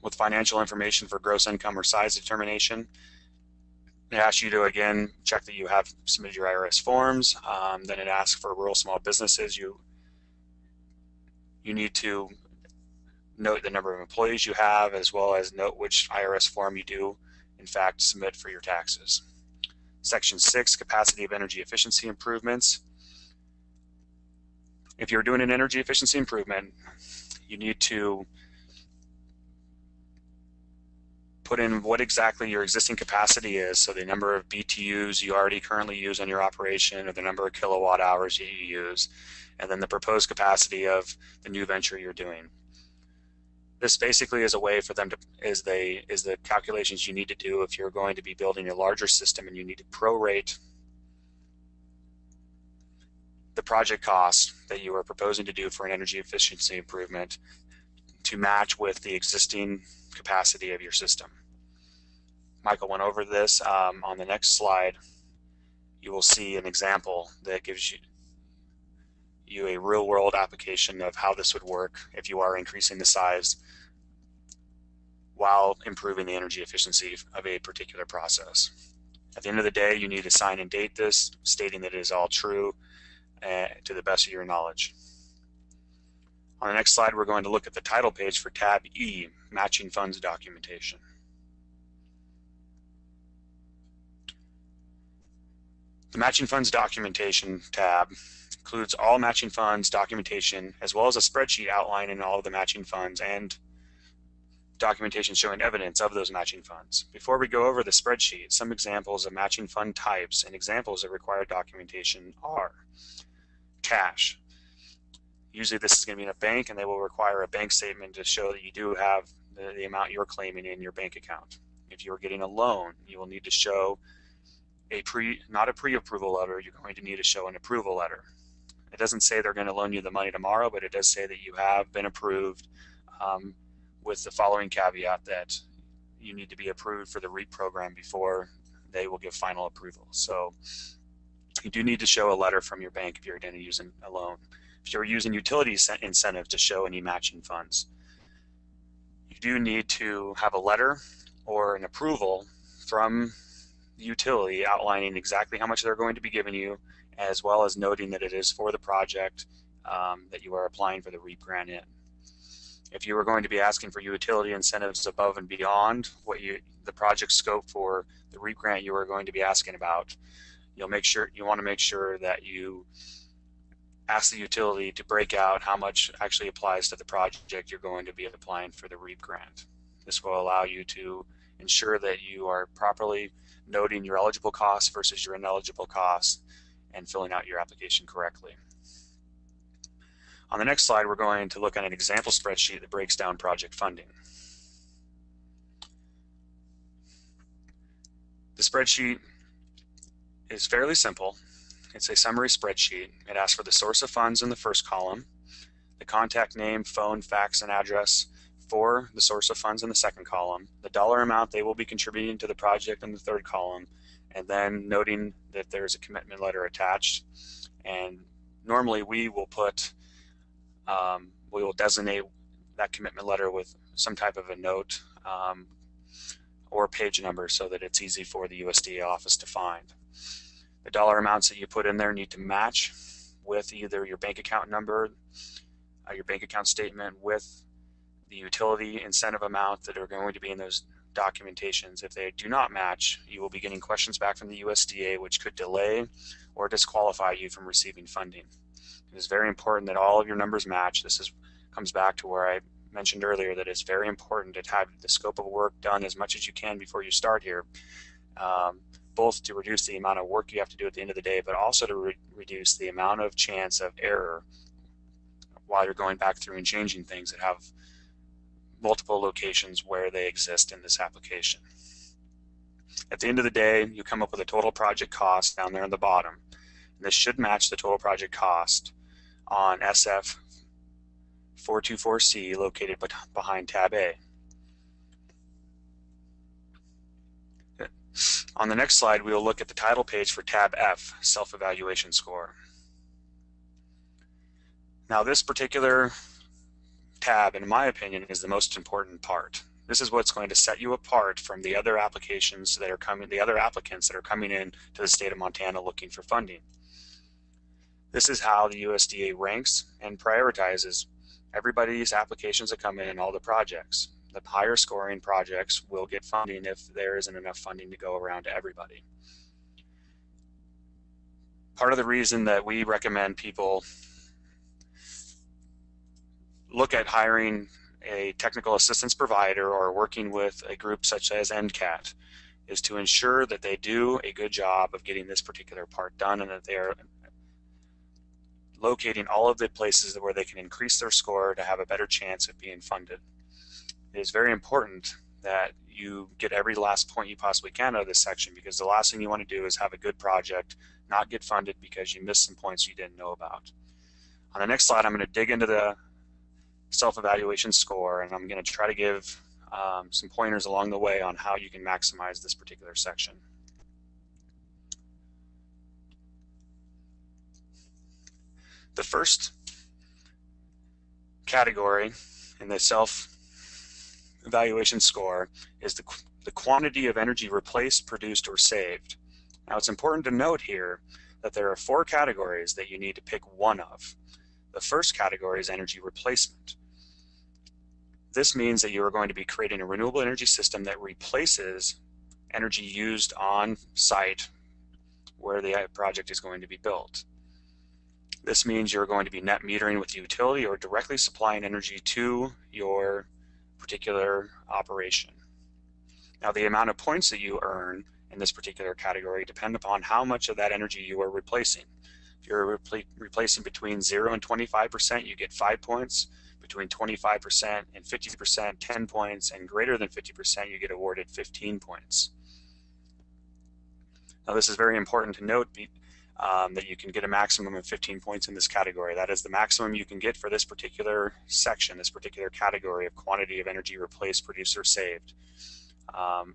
with financial information for gross income or size determination. It asks you to, again, check that you have submitted your IRS forms. Then it asks for rural small businesses. You need to note the number of employees you have, as well as note which IRS form you do, in fact, submit for your taxes. Section 6, capacity of energy efficiency improvements. If you're doing an energy efficiency improvement, you need to put in what exactly your existing capacity is, so the number of BTUs you already currently use on your operation, or the number of kilowatt hours you use, and then the proposed capacity of the new venture you're doing. This basically is a way for them to, is the calculations you need to do if you're going to be building a larger system, and you need to prorate the project cost that you are proposing to do for an energy efficiency improvement to match with the existing capacity of your system. Michael went over this. On the next slide, you will see an example that gives you a real-world application of how this would work if you are increasing the size while improving the energy efficiency of a particular process. At the end of the day, you need to sign and date this, stating that it is all true to the best of your knowledge. On the next slide, we're going to look at the title page for tab E, Matching Funds Documentation. The Matching Funds Documentation tab includes all matching funds documentation, as well as a spreadsheet outlining all of the matching funds and documentation showing evidence of those matching funds. Before we go over the spreadsheet, some examples of matching fund types and examples of required documentation are cash. Usually this is going to be in a bank, and they will require a bank statement to show that you do have the amount you're claiming in your bank account. If you're getting a loan, you will need to show not a pre-approval letter, you're going to need to show an approval letter. It doesn't say they're going to loan you the money tomorrow, but it does say that you have been approved, with the following caveat that you need to be approved for the REAP program before they will give final approval. So you do need to show a letter from your bank if you're going to use a loan. If you're using utility incentive to show any matching funds, you do need to have a letter or an approval from the utility outlining exactly how much they're going to be giving you, as well as noting that it is for the project that you are applying for the REAP grant in. If you are going to be asking for utility incentives above and beyond what the project scope for the REAP grant you are going to be asking about, you want to make sure that you ask the utility to break out how much actually applies to the project you're going to be applying for the REAP grant. This will allow you to ensure that you are properly noting your eligible costs versus your ineligible costs and filling out your application correctly. On the next slide, we're going to look at an example spreadsheet that breaks down project funding. The spreadsheet is fairly simple. It's a summary spreadsheet. It asks for the source of funds in the first column, the contact name, phone, fax, and address for the source of funds in the second column, the dollar amount they will be contributing to the project in the third column, and then noting that there's a commitment letter attached. And normally we will designate that commitment letter with some type of a note or page number so that it's easy for the USDA office to find. The dollar amounts that you put in there need to match with either your bank account number, your bank account statement, with the utility incentive amount that are going to be in those documentations. If they do not match, you will be getting questions back from the USDA, which could delay or disqualify you from receiving funding. It is very important that all of your numbers match. This comes back to where I mentioned earlier that it's very important to have the scope of work done as much as you can before you start here, both to reduce the amount of work you have to do at the end of the day, but also to reduce the amount of chance of error while you're going back through and changing things that have multiple locations where they exist in this application. At the end of the day, you come up with a total project cost down there on the bottom. This should match the total project cost on SF 424C located behind tab A. On the next slide, we will look at the title page for tab F, Self-Evaluation Score. Now this particular tab, in my opinion, is the most important part. This is what's going to set you apart from the other applications that are coming, the other applicants that are coming in to the state of Montana looking for funding. This is how the USDA ranks and prioritizes everybody's applications that come in and all the projects. The higher scoring projects will get funding if there isn't enough funding to go around to everybody. Part of the reason that we recommend people look at hiring a technical assistance provider or working with a group such as NCAT is to ensure that they do a good job of getting this particular part done and that they are locating all of the places where they can increase their score to have a better chance of being funded. It is very important that you get every last point you possibly can out of this section, because the last thing you want to do is have a good project not get funded because you missed some points you didn't know about. On the next slide, I'm going to dig into the self-evaluation score, and I'm going to try to give some pointers along the way on how you can maximize this particular section. The first category in the Evaluation Score is the quantity of energy replaced, produced, or saved. Now it's important to note here that there are 4 categories that you need to pick one of. The first category is energy replacement. This means that you are going to be creating a renewable energy system that replaces energy used on site where the project is going to be built. This means you're going to be net metering with the utility or directly supplying energy to your particular operation. Now the amount of points that you earn in this particular category depend upon how much of that energy you are replacing. If you're replacing between 0 and 25%, you get 5 points. Between 25% and 50%, 10 points, and greater than 50%, you get awarded 15 points. Now this is very important to note that you can get a maximum of 15 points in this category. That is the maximum you can get for this particular section, this particular category of quantity of energy replaced, produced, or saved.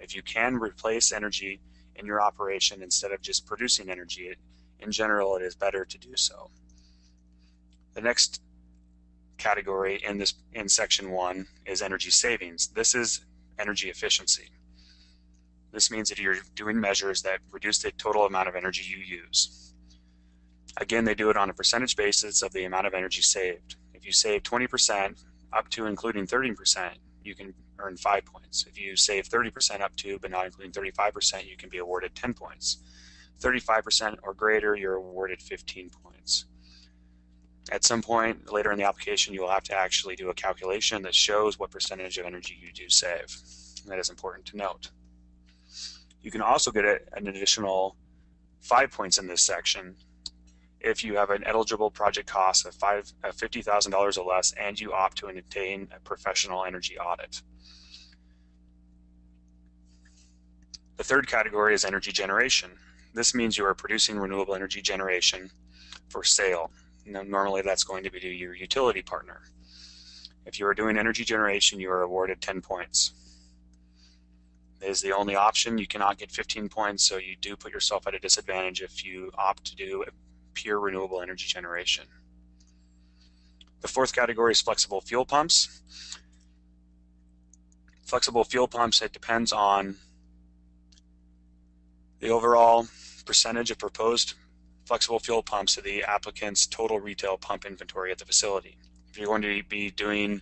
If you can replace energy in your operation instead of just producing energy, in general it is better to do so. The next category in section 1 is energy savings. This is energy efficiency. This means that you're doing measures that reduce the total amount of energy you use. Again, they do it on a percentage basis of the amount of energy saved. If you save 20% up to including 30%, you can earn 5 points. If you save 30% up to but not including 35%, you can be awarded 10 points. 35% or greater, you're awarded 15 points. At some point later in the application, you will have to actually do a calculation that shows what percentage of energy you do save. That is important to note. You can also get an additional 5 points in this section if you have an eligible project cost of $50,000 or less and you opt to obtain a professional energy audit. The third category is energy generation. This means you are producing renewable energy generation for sale. Now, normally that's going to be to your utility partner. If you are doing energy generation, you are awarded 10 points. It is the only option. You cannot get 15 points, so you do put yourself at a disadvantage if you opt to do pure renewable energy generation. The fourth category is flexible fuel pumps. Flexible fuel pumps, it depends on the overall percentage of proposed flexible fuel pumps to the applicant's total retail pump inventory at the facility. If you're going to be doing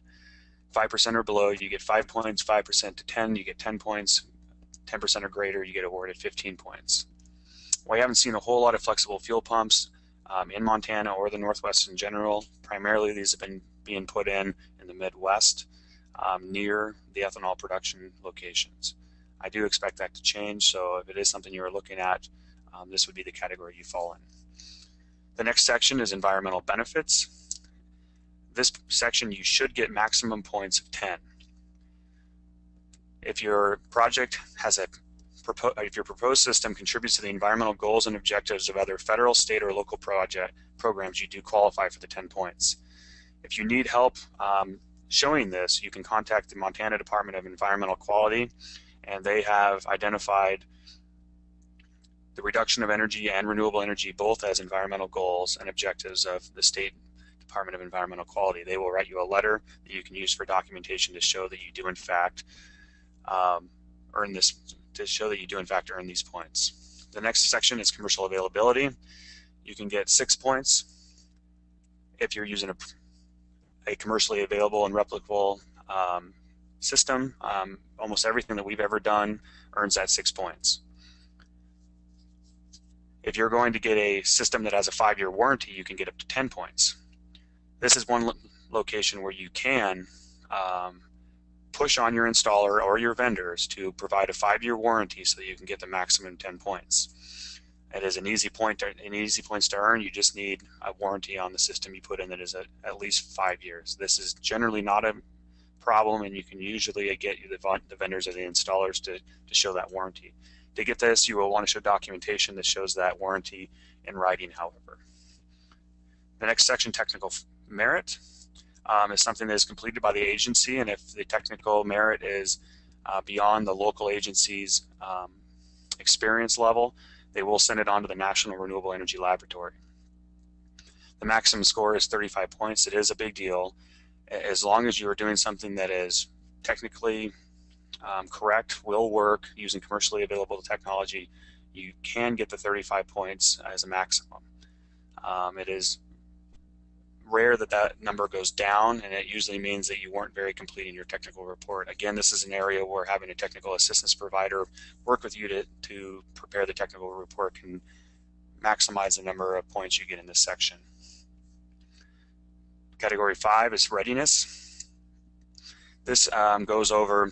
5% or below, you get 5 points. 5% to 10, you get 10 points. 10% or greater, you get awarded 15 points. We haven't seen a whole lot of flexible fuel pumps in Montana or the Northwest in general. Primarily, these have been being put in the Midwest near the ethanol production locations. I do expect that to change, so if it is something you are looking at, this would be the category you fall in. The next section is environmental benefits. This section, you should get maximum points of 10. If your project has if your proposed system contributes to the environmental goals and objectives of other federal, state, or local programs, you do qualify for the 10 points. If you need help showing this, you can contact the Montana Department of Environmental Quality, and they have identified the reduction of energy and renewable energy both as environmental goals and objectives of the State Department of Environmental Quality. They will write you a letter that you can use for documentation to show that you do in fact earn these points. The next section is commercial availability. You can get 6 points if you're using a commercially available and replicable system. Almost everything that we've ever done earns that 6 points. If you're going to get a system that has a 5-year warranty, you can get up to 10 points. This is one location where you can push on your installer or your vendors to provide a 5-year warranty so that you can get the maximum 10 points. It is an easy points to earn. You just need a warranty on the system you put in that is at least 5 years. This is generally not a problem, and you can usually get the vendors or the installers to show that warranty. To get this, you will want to show documentation that shows that warranty in writing, however. The next section, technical merit, is something that is completed by the agency, and if the technical merit is beyond the local agency's experience level, they will send it on to the National Renewable Energy Laboratory. The maximum score is 35 points. It is a big deal. As long as you are doing something that is technically correct, will work using commercially available technology, you can get the 35 points as a maximum. It is rare that that number goes down, and it usually means that you weren't very complete in your technical report. Again, this is an area where having a technical assistance provider work with you to prepare the technical report can maximize the number of points you get in this section. Category 5 is readiness. This goes over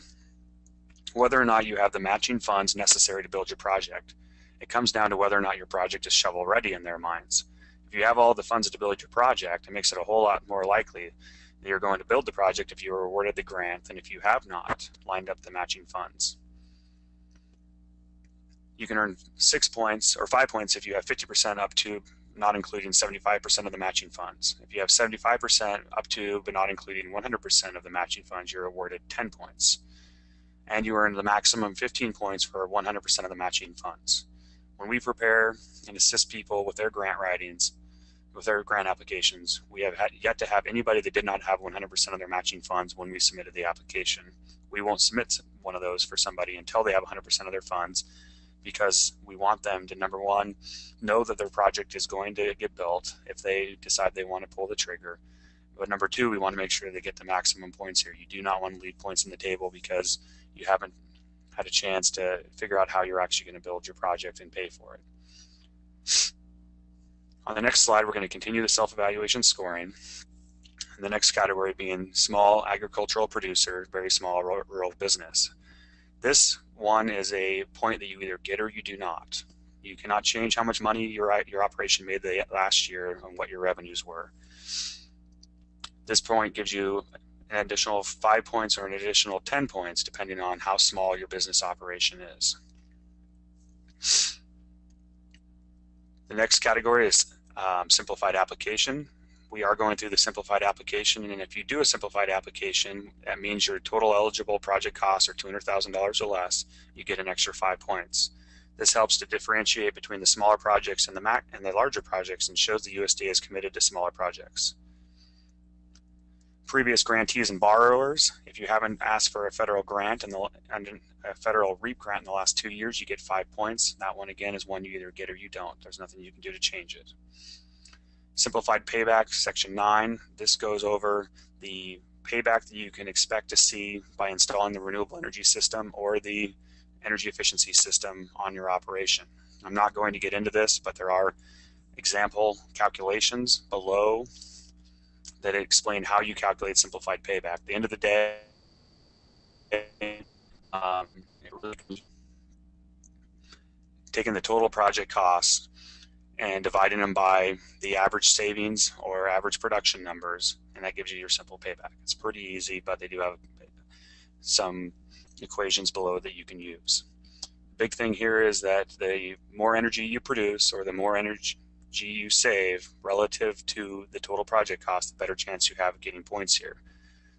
whether or not you have the matching funds necessary to build your project. It comes down to whether or not your project is shovel ready in their minds. If you have all the funds to build your project, it makes it a whole lot more likely that you're going to build the project if you were awarded the grant than if you have not lined up the matching funds. You can earn 6 points or 5 points if you have 50% up to, not including 75% of the matching funds. If you have 75% up to, but not including 100% of the matching funds, you're awarded 10 points. And you earn the maximum 15 points for 100% of the matching funds. When we prepare and assist people with their grant writings, with their grant applications, we have yet to have anybody that did not have 100% of their matching funds when we submitted the application. We won't submit one of those for somebody until they have 100% of their funds, because we want them to, number one, know that their project is going to get built if they decide they want to pull the trigger. But number two, we want to make sure they get the maximum points here. You do not want to leave points on the table because you haven't had a chance to figure out how you're actually going to build your project and pay for it. On the next slide, we're going to continue the self-evaluation scoring. And the next category being small agricultural producer, very small rural business. This one is a point that you either get or you do not. You cannot change how much money your operation made the last year and what your revenues were. This point gives you an additional 5 points or an additional 10 points depending on how small your business operation is. The next category is simplified application. We are going through the simplified application, and if you do a simplified application, that means your total eligible project costs are $200,000 or less. You get an extra 5 points. This helps to differentiate between the smaller projects and the larger projects, and shows the USDA is committed to smaller projects. Previous grantees and borrowers, if you haven't asked for a federal grant and a federal REAP grant in the last 2 years, you get 5 points. That one again is one you either get or you don't. There's nothing you can do to change it. Simplified payback, section 9. This goes over the payback that you can expect to see by installing the renewable energy system or the energy efficiency system on your operation. I'm not going to get into this, but there are example calculations below that explain how you calculate simplified payback. At the end of the day, taking the total project costs and dividing them by the average savings or average production numbers, and that gives you your simple payback. It's pretty easy, but they do have some equations below that you can use. Big thing here is that the more energy you produce or the more energy you save relative to the total project cost, the better chance you have of getting points here.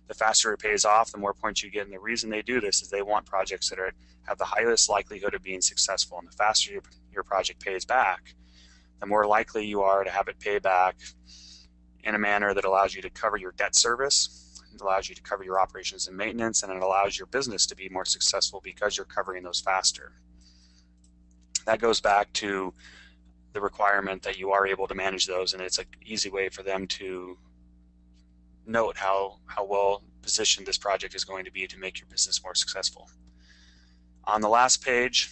The faster it pays off, the more points you get, and the reason they do this is they want projects that have the highest likelihood of being successful, and the faster your project pays back, the more likely you are to have it pay back in a manner that allows you to cover your debt service, it allows you to cover your operations and maintenance, and it allows your business to be more successful because you're covering those faster. That goes back to the requirement that you are able to manage those, and it's an easy way for them to note how well positioned this project is going to be to make your business more successful. On the last page,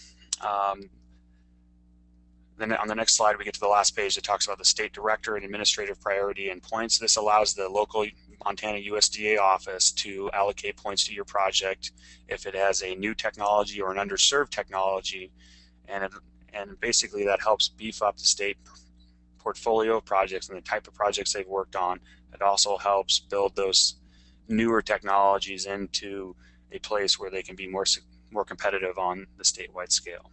then on the next slide, we get to the last page that talks about the state director and administrative priority and points. This allows the local Montana USDA office to allocate points to your project if it has a new technology or an underserved technology, and basically that helps beef up the state portfolio of projects and the type of projects they've worked on. It also helps build those newer technologies into a place where they can be more competitive on the statewide scale.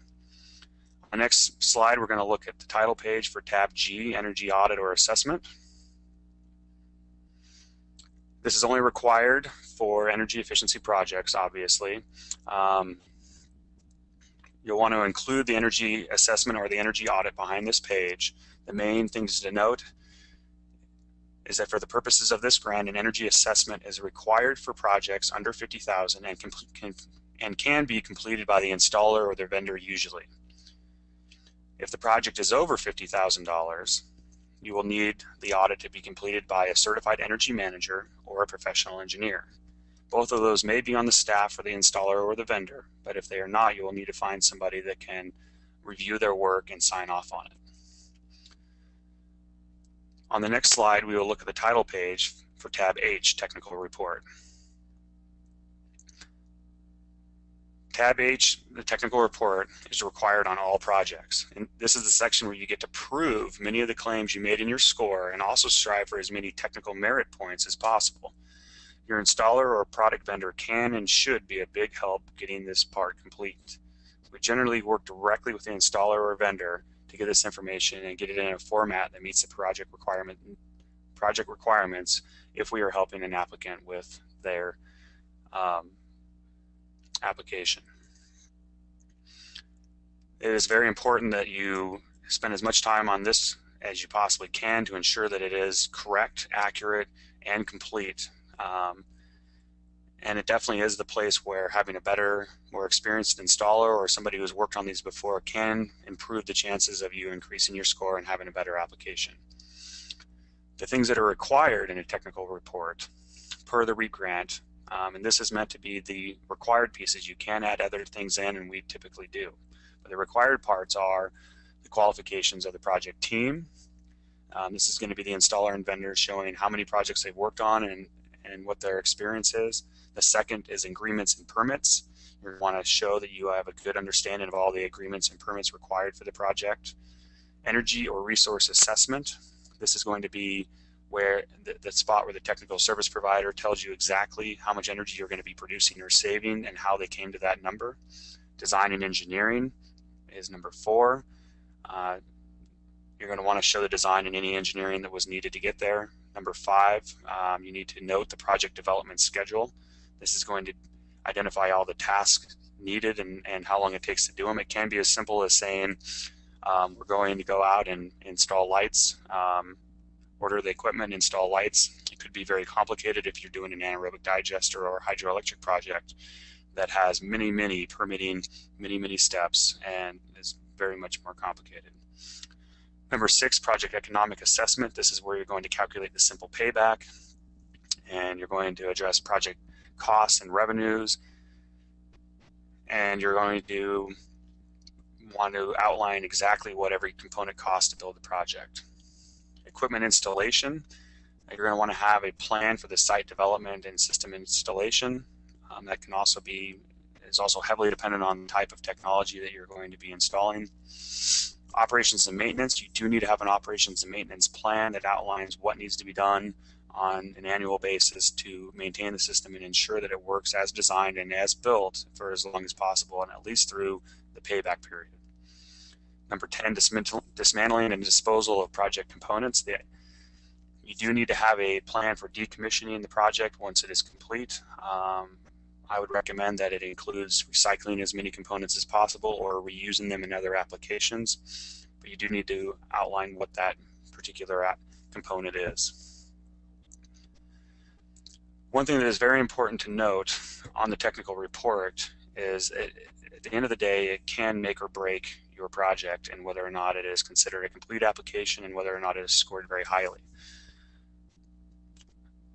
On the next slide, we're going to look at the title page for tab G, Energy Audit or Assessment. This is only required for energy efficiency projects, obviously. You'll want to include the energy assessment or the energy audit behind this page. The main things to note is that for the purposes of this grant, an energy assessment is required for projects under 50,000 and can be completed by the installer or their vendor usually. If the project is over $50,000, you will need the audit to be completed by a certified energy manager or a professional engineer. Both of those may be on the staff for the installer or the vendor, but if they are not, you will need to find somebody that can review their work and sign off on it. On the next slide, we will look at the title page for tab H, Technical Report. Tab H, the Technical Report, is required on all projects. And this is the section where you get to prove many of the claims you made in your score and also strive for as many technical merit points as possible. Your installer or product vendor can and should be a big help getting this part complete. We generally work directly with the installer or vendor to get this information and get it in a format that meets the project requirements if we are helping an applicant with their application. It is very important that you spend as much time on this as you possibly can to ensure that it is correct, accurate, and complete. And it definitely is the place where having a better, more experienced installer or somebody who's worked on these before can improve the chances of you increasing your score and having a better application. The things that are required in a technical report per the REAP grant, and this is meant to be the required pieces. You can add other things in, and we typically do. But the required parts are the qualifications of the project team. This is going to be the installer and vendor showing how many projects they've worked on and what their experience is. The second is agreements and permits. You want to show that you have a good understanding of all the agreements and permits required for the project. Energy or resource assessment. This is going to be where the spot where the technical service provider tells you exactly how much energy you're going to be producing or saving and how they came to that number. Design and engineering is number 4. You're going to want to show the design and any engineering that was needed to get there. Number 5, you need to note the project development schedule. This is going to identify all the tasks needed and how long it takes to do them. It can be as simple as saying, we're going to go out and install lights, order the equipment, install lights. It could be very complicated if you're doing an anaerobic digester or hydroelectric project that has many permitting, many steps, and is very much more complicated. Number 6, project economic assessment. This is where you're going to calculate the simple payback, and you're going to address project costs and revenues, and you're going to want to outline exactly what every component costs to build the project. Equipment installation. You're going to want to have a plan for the site development and system installation. That can also is also heavily dependent on the type of technology that you're going to be installing. Operations and maintenance. You do need to have an operations and maintenance plan that outlines what needs to be done on an annual basis to maintain the system and ensure that it works as designed and as built for as long as possible, and at least through the payback period. Number 10, dismantling and disposal of project components. You do need to have a plan for decommissioning the project once it is complete. I would recommend that it includes recycling as many components as possible or reusing them in other applications, but you do need to outline what that particular component is. One thing that is very important to note on the technical report is at the end of the day, it can make or break your project and whether or not it is considered a complete application and whether or not it is scored very highly.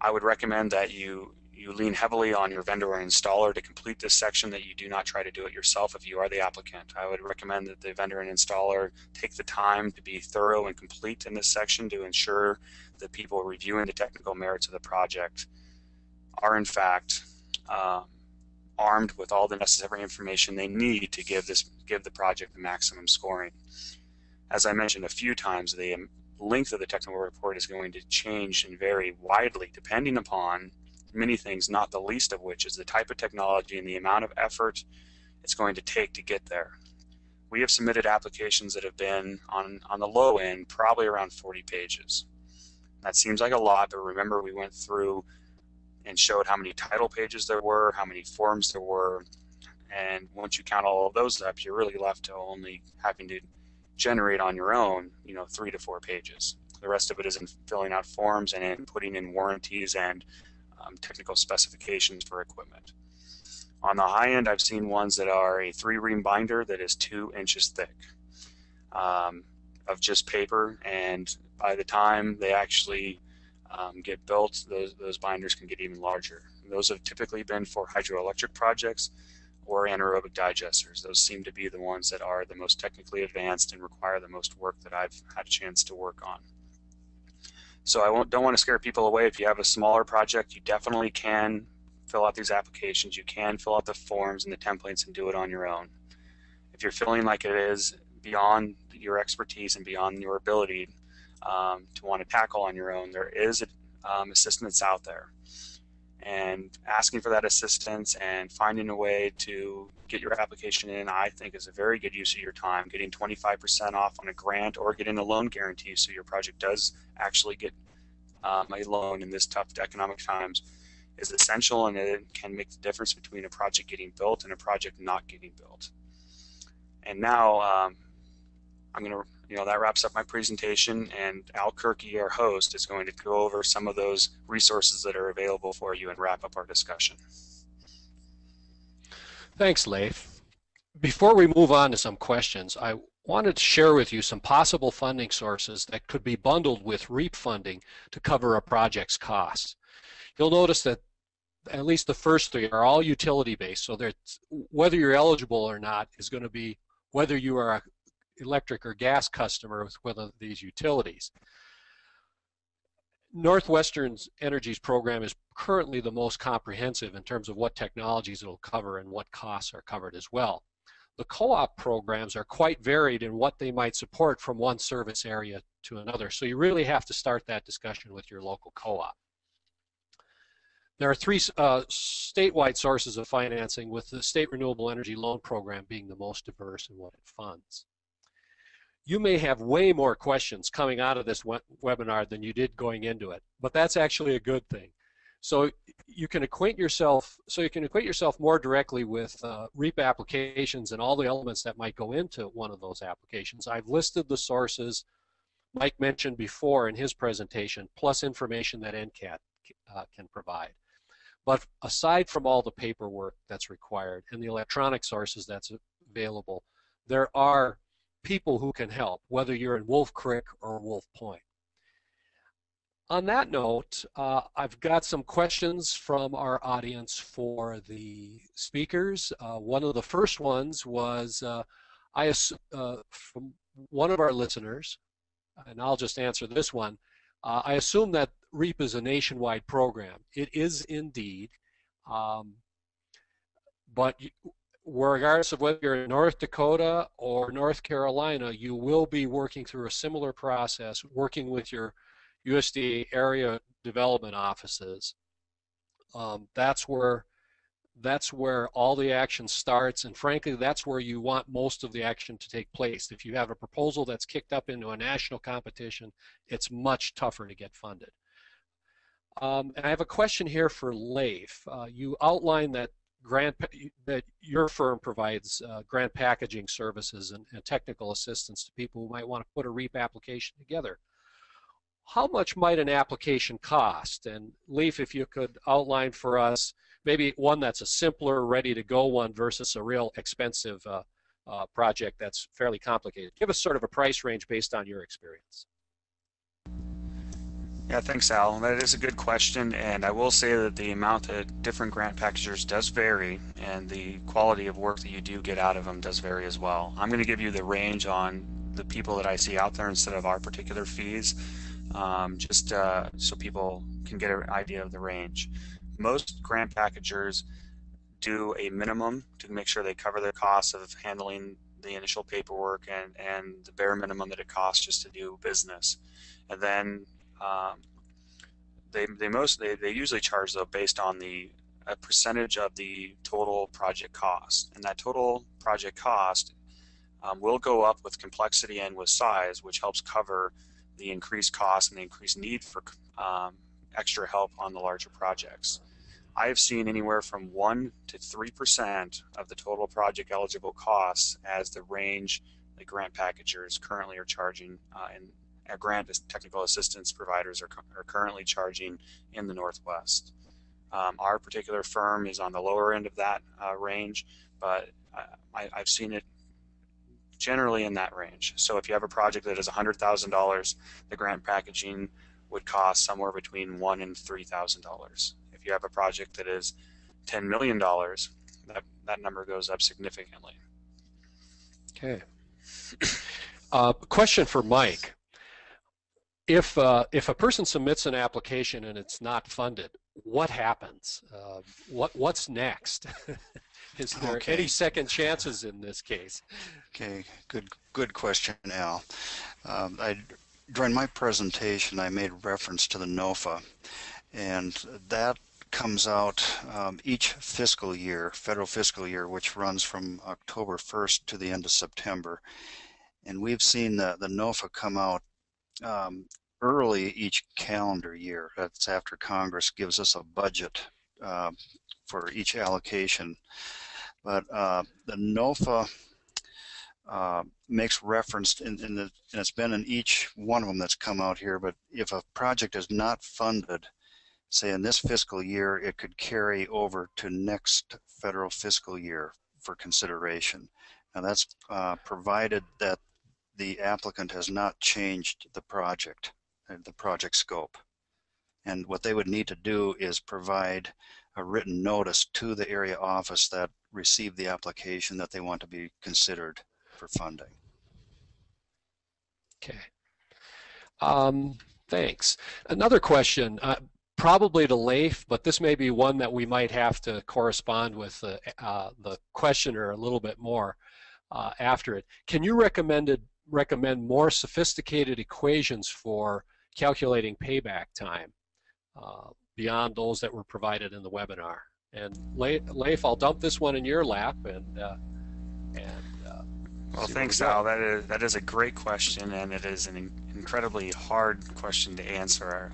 I would recommend that you lean heavily on your vendor or installer to complete this section, that you do not try to do it yourself if you are the applicant. I would recommend that the vendor and installer take the time to be thorough and complete in this section to ensure that people reviewing the technical merits of the project are in fact armed with all the necessary information they need to give the project the maximum scoring. As I mentioned a few times, the length of the technical report is going to change and vary widely depending upon many things, not the least of which is the type of technology and the amount of effort it's going to take to get there. We have submitted applications that have been on the low end, probably around 40 pages. That seems like a lot, but remember we went through and showed how many title pages there were, how many forms there were, and once you count all of those up, you're really left to only having to generate on your own, 3 to 4 pages. The rest of it is in filling out forms and in putting in warranties and technical specifications for equipment. On the high end, I've seen ones that are a 3-ream binder that is 2 inches thick of just paper, and by the time they actually get built, those binders can get even larger. And those have typically been for hydroelectric projects or anaerobic digesters. Those seem to be the ones that are the most technically advanced and require the most work that I've had a chance to work on. So I don't want to scare people away. If you have a smaller project, you definitely can fill out these applications. You can fill out the forms and the templates and do it on your own. If you're feeling like it is beyond your expertise and beyond your ability to want to tackle on your own, there is assistance out there. And asking for that assistance and finding a way to get your application in, I think, is a very good use of your time. Getting 25% off on a grant or getting a loan guarantee so your project does actually get a loan in this tough economic times is essential, and it can make the difference between a project getting built and a project not getting built. And now I'm going to, that wraps up my presentation, and Al Kirky, our host, is going to go over some of those resources that are available for you and wrap up our discussion. Thanks, Leif. Before we move on to some questions, I wanted to share with you some possible funding sources that could be bundled with REAP funding to cover a project's costs. You'll notice that at least the first 3 are all utility-based, so that whether you're eligible or not is going to be whether you are an electric or gas customer with one of these utilities. Northwestern Energy's program is currently the most comprehensive in terms of what technologies it will cover and what costs are covered as well. The co-op programs are quite varied in what they might support from one service area to another, so you really have to start that discussion with your local co-op. There are 3 statewide sources of financing, with the State Renewable Energy Loan Program being the most diverse in what it funds. You may have way more questions coming out of this webinar than you did going into it, but that's actually a good thing. So you can acquaint yourself more directly with REAP applications and all the elements that might go into one of those applications. I've listed the sources Mike mentioned before in his presentation, plus information that NCAT can provide. But aside from all the paperwork that's required and the electronic sources that's available, there are people who can help, whether you're in Wolf Creek or Wolf Point. On that note, I've got some questions from our audience for the speakers. One of the first ones was from one of our listeners, and I'll just answer this one. I assume that REAP is a nationwide program. It is indeed, but regardless of whether you're in North Dakota or North Carolina, you will be working through a similar process, working with your USDA area development offices. That's where all the action starts, and frankly, that's where you want most of the action to take place. If you have a proposal that's kicked up into a national competition, it's much tougher to get funded. And I have a question here for Leif. You outlined that your firm provides grant packaging services and technical assistance to people who might want to put a REAP application together. How much might an application cost? And Leif, if you could outline for us maybe one that's a simpler, ready-to-go one versus a real expensive project that's fairly complicated. Give us sort of a price range based on your experience. Yeah, thanks, Al. That is a good question, and I will say that the amount that different grant packagers does vary, and the quality of work that you do get out of them does vary as well. I'm going to give you the range on the people that I see out there instead of our particular fees, just so people can get an idea of the range. Most grant packagers do a minimum to make sure they cover the costs of handling the initial paperwork and the bare minimum that it costs just to do business. And then they usually charge, though, based on a percentage of the total project cost, and that total project cost will go up with complexity and with size, which helps cover the increased cost and the increased need for extra help on the larger projects. I have seen anywhere from 1% to 3% of the total project eligible costs as the range the grant packagers currently are charging grant technical assistance providers are currently charging in the Northwest. Our particular firm is on the lower end of that range, but I've seen it generally in that range. So if you have a project that is $100,000, the grant packaging would cost somewhere between $1,000 and $3,000. If you have a project that is $10 million, that number goes up significantly. Okay. Question for Mike. If a person submits an application and it's not funded, what happens? What's next? Is there any second chances in this case? Okay, good question, Al. During my presentation, I made reference to the NOFA, and that comes out each fiscal year, federal fiscal year, which runs from October 1st to the end of September. And we've seen the NOFA come out early each calendar year. That's after Congress gives us a budget for each allocation. But the NOFA makes reference, and it's been in each one of them that's come out here, but if a project is not funded, say in this fiscal year, it could carry over to next federal fiscal year for consideration. Now that's provided that the applicant has not changed the project scope. And what they would need to do is provide a written notice to the area office that received the application that they want to be considered for funding. Okay. Thanks. Another question, probably to Leif, but this may be one that we might have to correspond with the questioner a little bit more after it. Can you recommend more sophisticated equations for calculating payback time beyond those that were provided in the webinar? And Leif, I'll dump this one in your lap, well, thanks, Al. That is a great question, and it is an incredibly hard question to answer.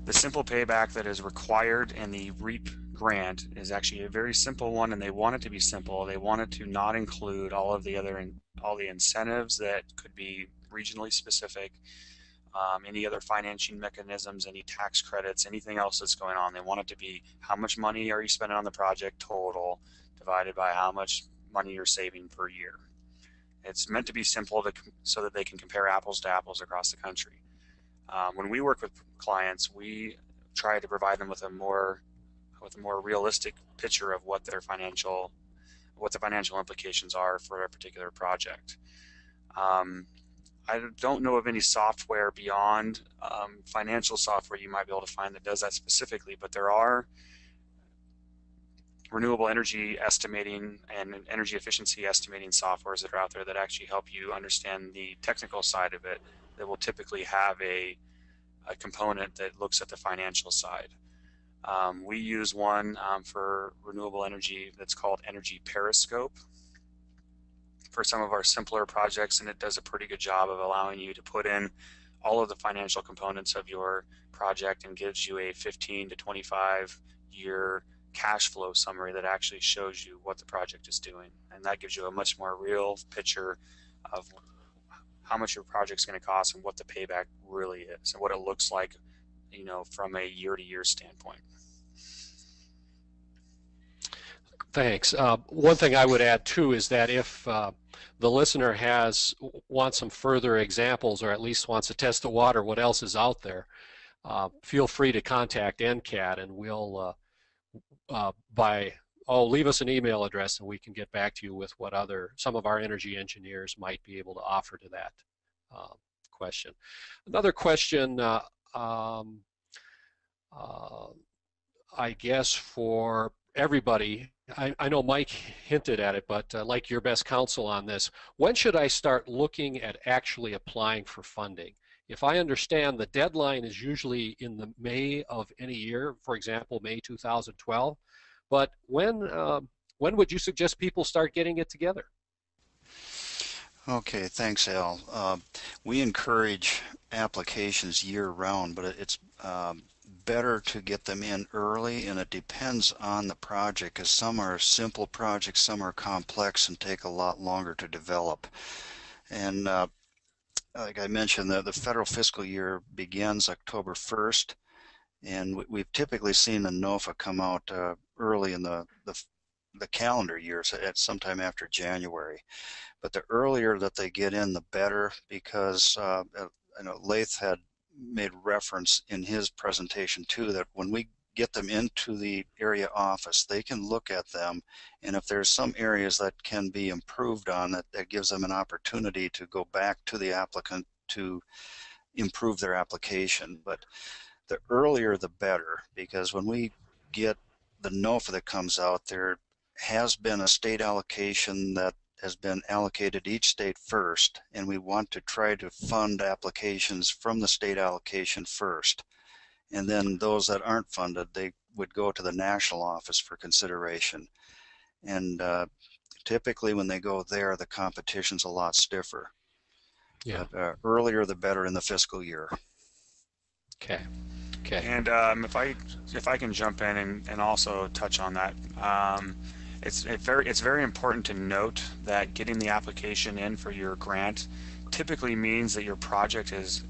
The simple payback that is required in the REAP grant is actually a very simple one, and they want it to be simple. They want it to not include all the incentives that could be regionally specific, any other financing mechanisms, any tax credits, anything else that's going on. They want it to be how much money are you spending on the project total divided by how much money you're saving per year. It's meant to be simple so that they can compare apples to apples across the country. When we work with clients, we try to provide them with a more realistic picture of what the financial implications are for a particular project. I don't know of any software beyond financial software you might be able to find that does that specifically, but there are renewable energy estimating and energy efficiency estimating softwares that are out there that actually help you understand the technical side of it, that will typically have a component that looks at the financial side. We use one for renewable energy that's called Energy Periscope for some of our simpler projects, and it does a pretty good job of allowing you to put in all of the financial components of your project and gives you a 15 to 25 year cash flow summary that actually shows you what the project is doing, and that gives you a much more real picture of how much your project's going to cost and what the payback really is and what it looks like, from a year-to-year standpoint. Thanks. One thing I would add too is that if the listener wants some further examples, or at least wants to test the water, what else is out there, feel free to contact NCAT, and we'll leave us an email address, and we can get back to you with what some of our energy engineers might be able to offer to that question. Another question, I guess for everybody, I know Mike hinted at it, but like your best counsel on this, when should I start looking at actually applying for funding? If I understand, the deadline is usually in the May of any year, for example, May 2012, but when would you suggest people start getting it together? Okay, thanks, Al. We encourage applications year-round, but it's better to get them in early, and it depends on the project, because some are simple projects, some are complex and take a lot longer to develop. And like I mentioned, the federal fiscal year begins October 1st, and we've typically seen the NOFA come out early in the calendar year, so at sometime after January. But the earlier that they get in, the better, because I know Lath had made reference in his presentation too that when we get them into the area office, they can look at them, and if there's some areas that can be improved on, that gives them an opportunity to go back to the applicant to improve their application. But the earlier the better, because when we get the NOFA that comes out, there has been a state allocation that has been allocated each state first, and we want to try to fund applications from the state allocation first. And then those that aren't funded, they would go to the national office for consideration. And typically when they go there, the competition's a lot stiffer. Yeah. But earlier the better in the fiscal year. Okay. Okay. And if I can jump in and also touch on that, it's very important to note that getting the application in for your grant typically means that your project is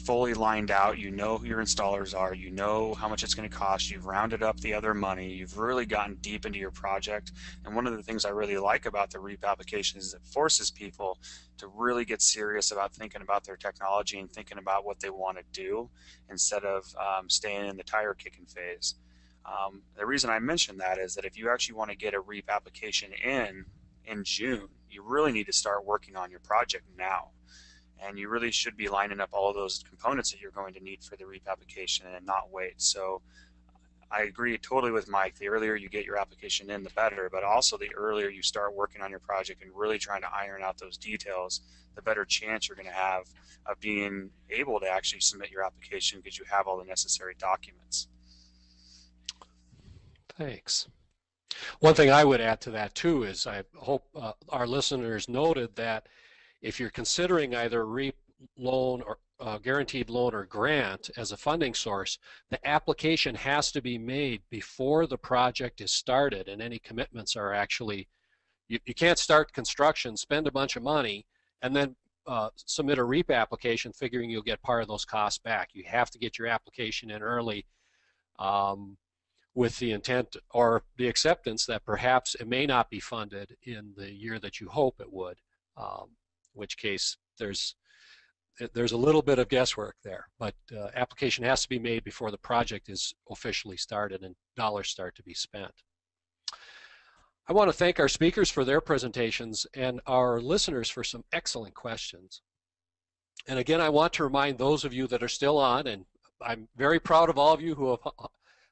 fully lined out. You know who your installers are, you know how much it's going to cost, you've rounded up the other money, you've really gotten deep into your project. And one of the things I really like about the REAP application is it forces people to really get serious about thinking about their technology and thinking about what they want to do instead of staying in the tire kicking phase. The reason I mention that is that if you actually want to get a REAP application in June, you really need to start working on your project now. And you really should be lining up all of those components that you're going to need for the REAP application and not wait. So I agree totally with Mike. The earlier you get your application in, the better, but also the earlier you start working on your project and really trying to iron out those details, the better chance you're going to have of being able to actually submit your application because you have all the necessary documents. Thanks. One thing I would add to that too is I hope our listeners noted that if you're considering either REAP loan or guaranteed loan or grant as a funding source, the application has to be made before the project is started and any commitments are actually, you can't start construction, spend a bunch of money, and then submit a REAP application figuring you'll get part of those costs back. You have to get your application in early with the intent or the acceptance that perhaps it may not be funded in the year that you hope it would. In which case there's a little bit of guesswork there, but application has to be made before the project is officially started and dollars start to be spent. I want to thank our speakers for their presentations and our listeners for some excellent questions. And again, I want to remind those of you that are still on, and I'm very proud of all of you who have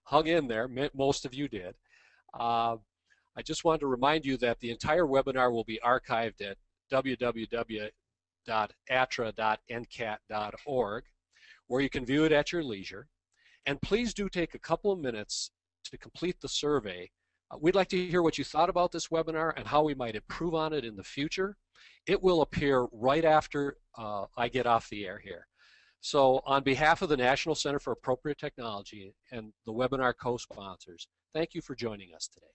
hung in there, most of you did. I just wanted to remind you that the entire webinar will be archived at www.atra.ncat.org, where you can view it at your leisure. And please do take a couple of minutes to complete the survey. We'd like to hear what you thought about this webinar and how we might improve on it in the future. It will appear right after I get off the air here. So on behalf of the National Center for Appropriate Technology and the webinar co-sponsors, thank you for joining us today.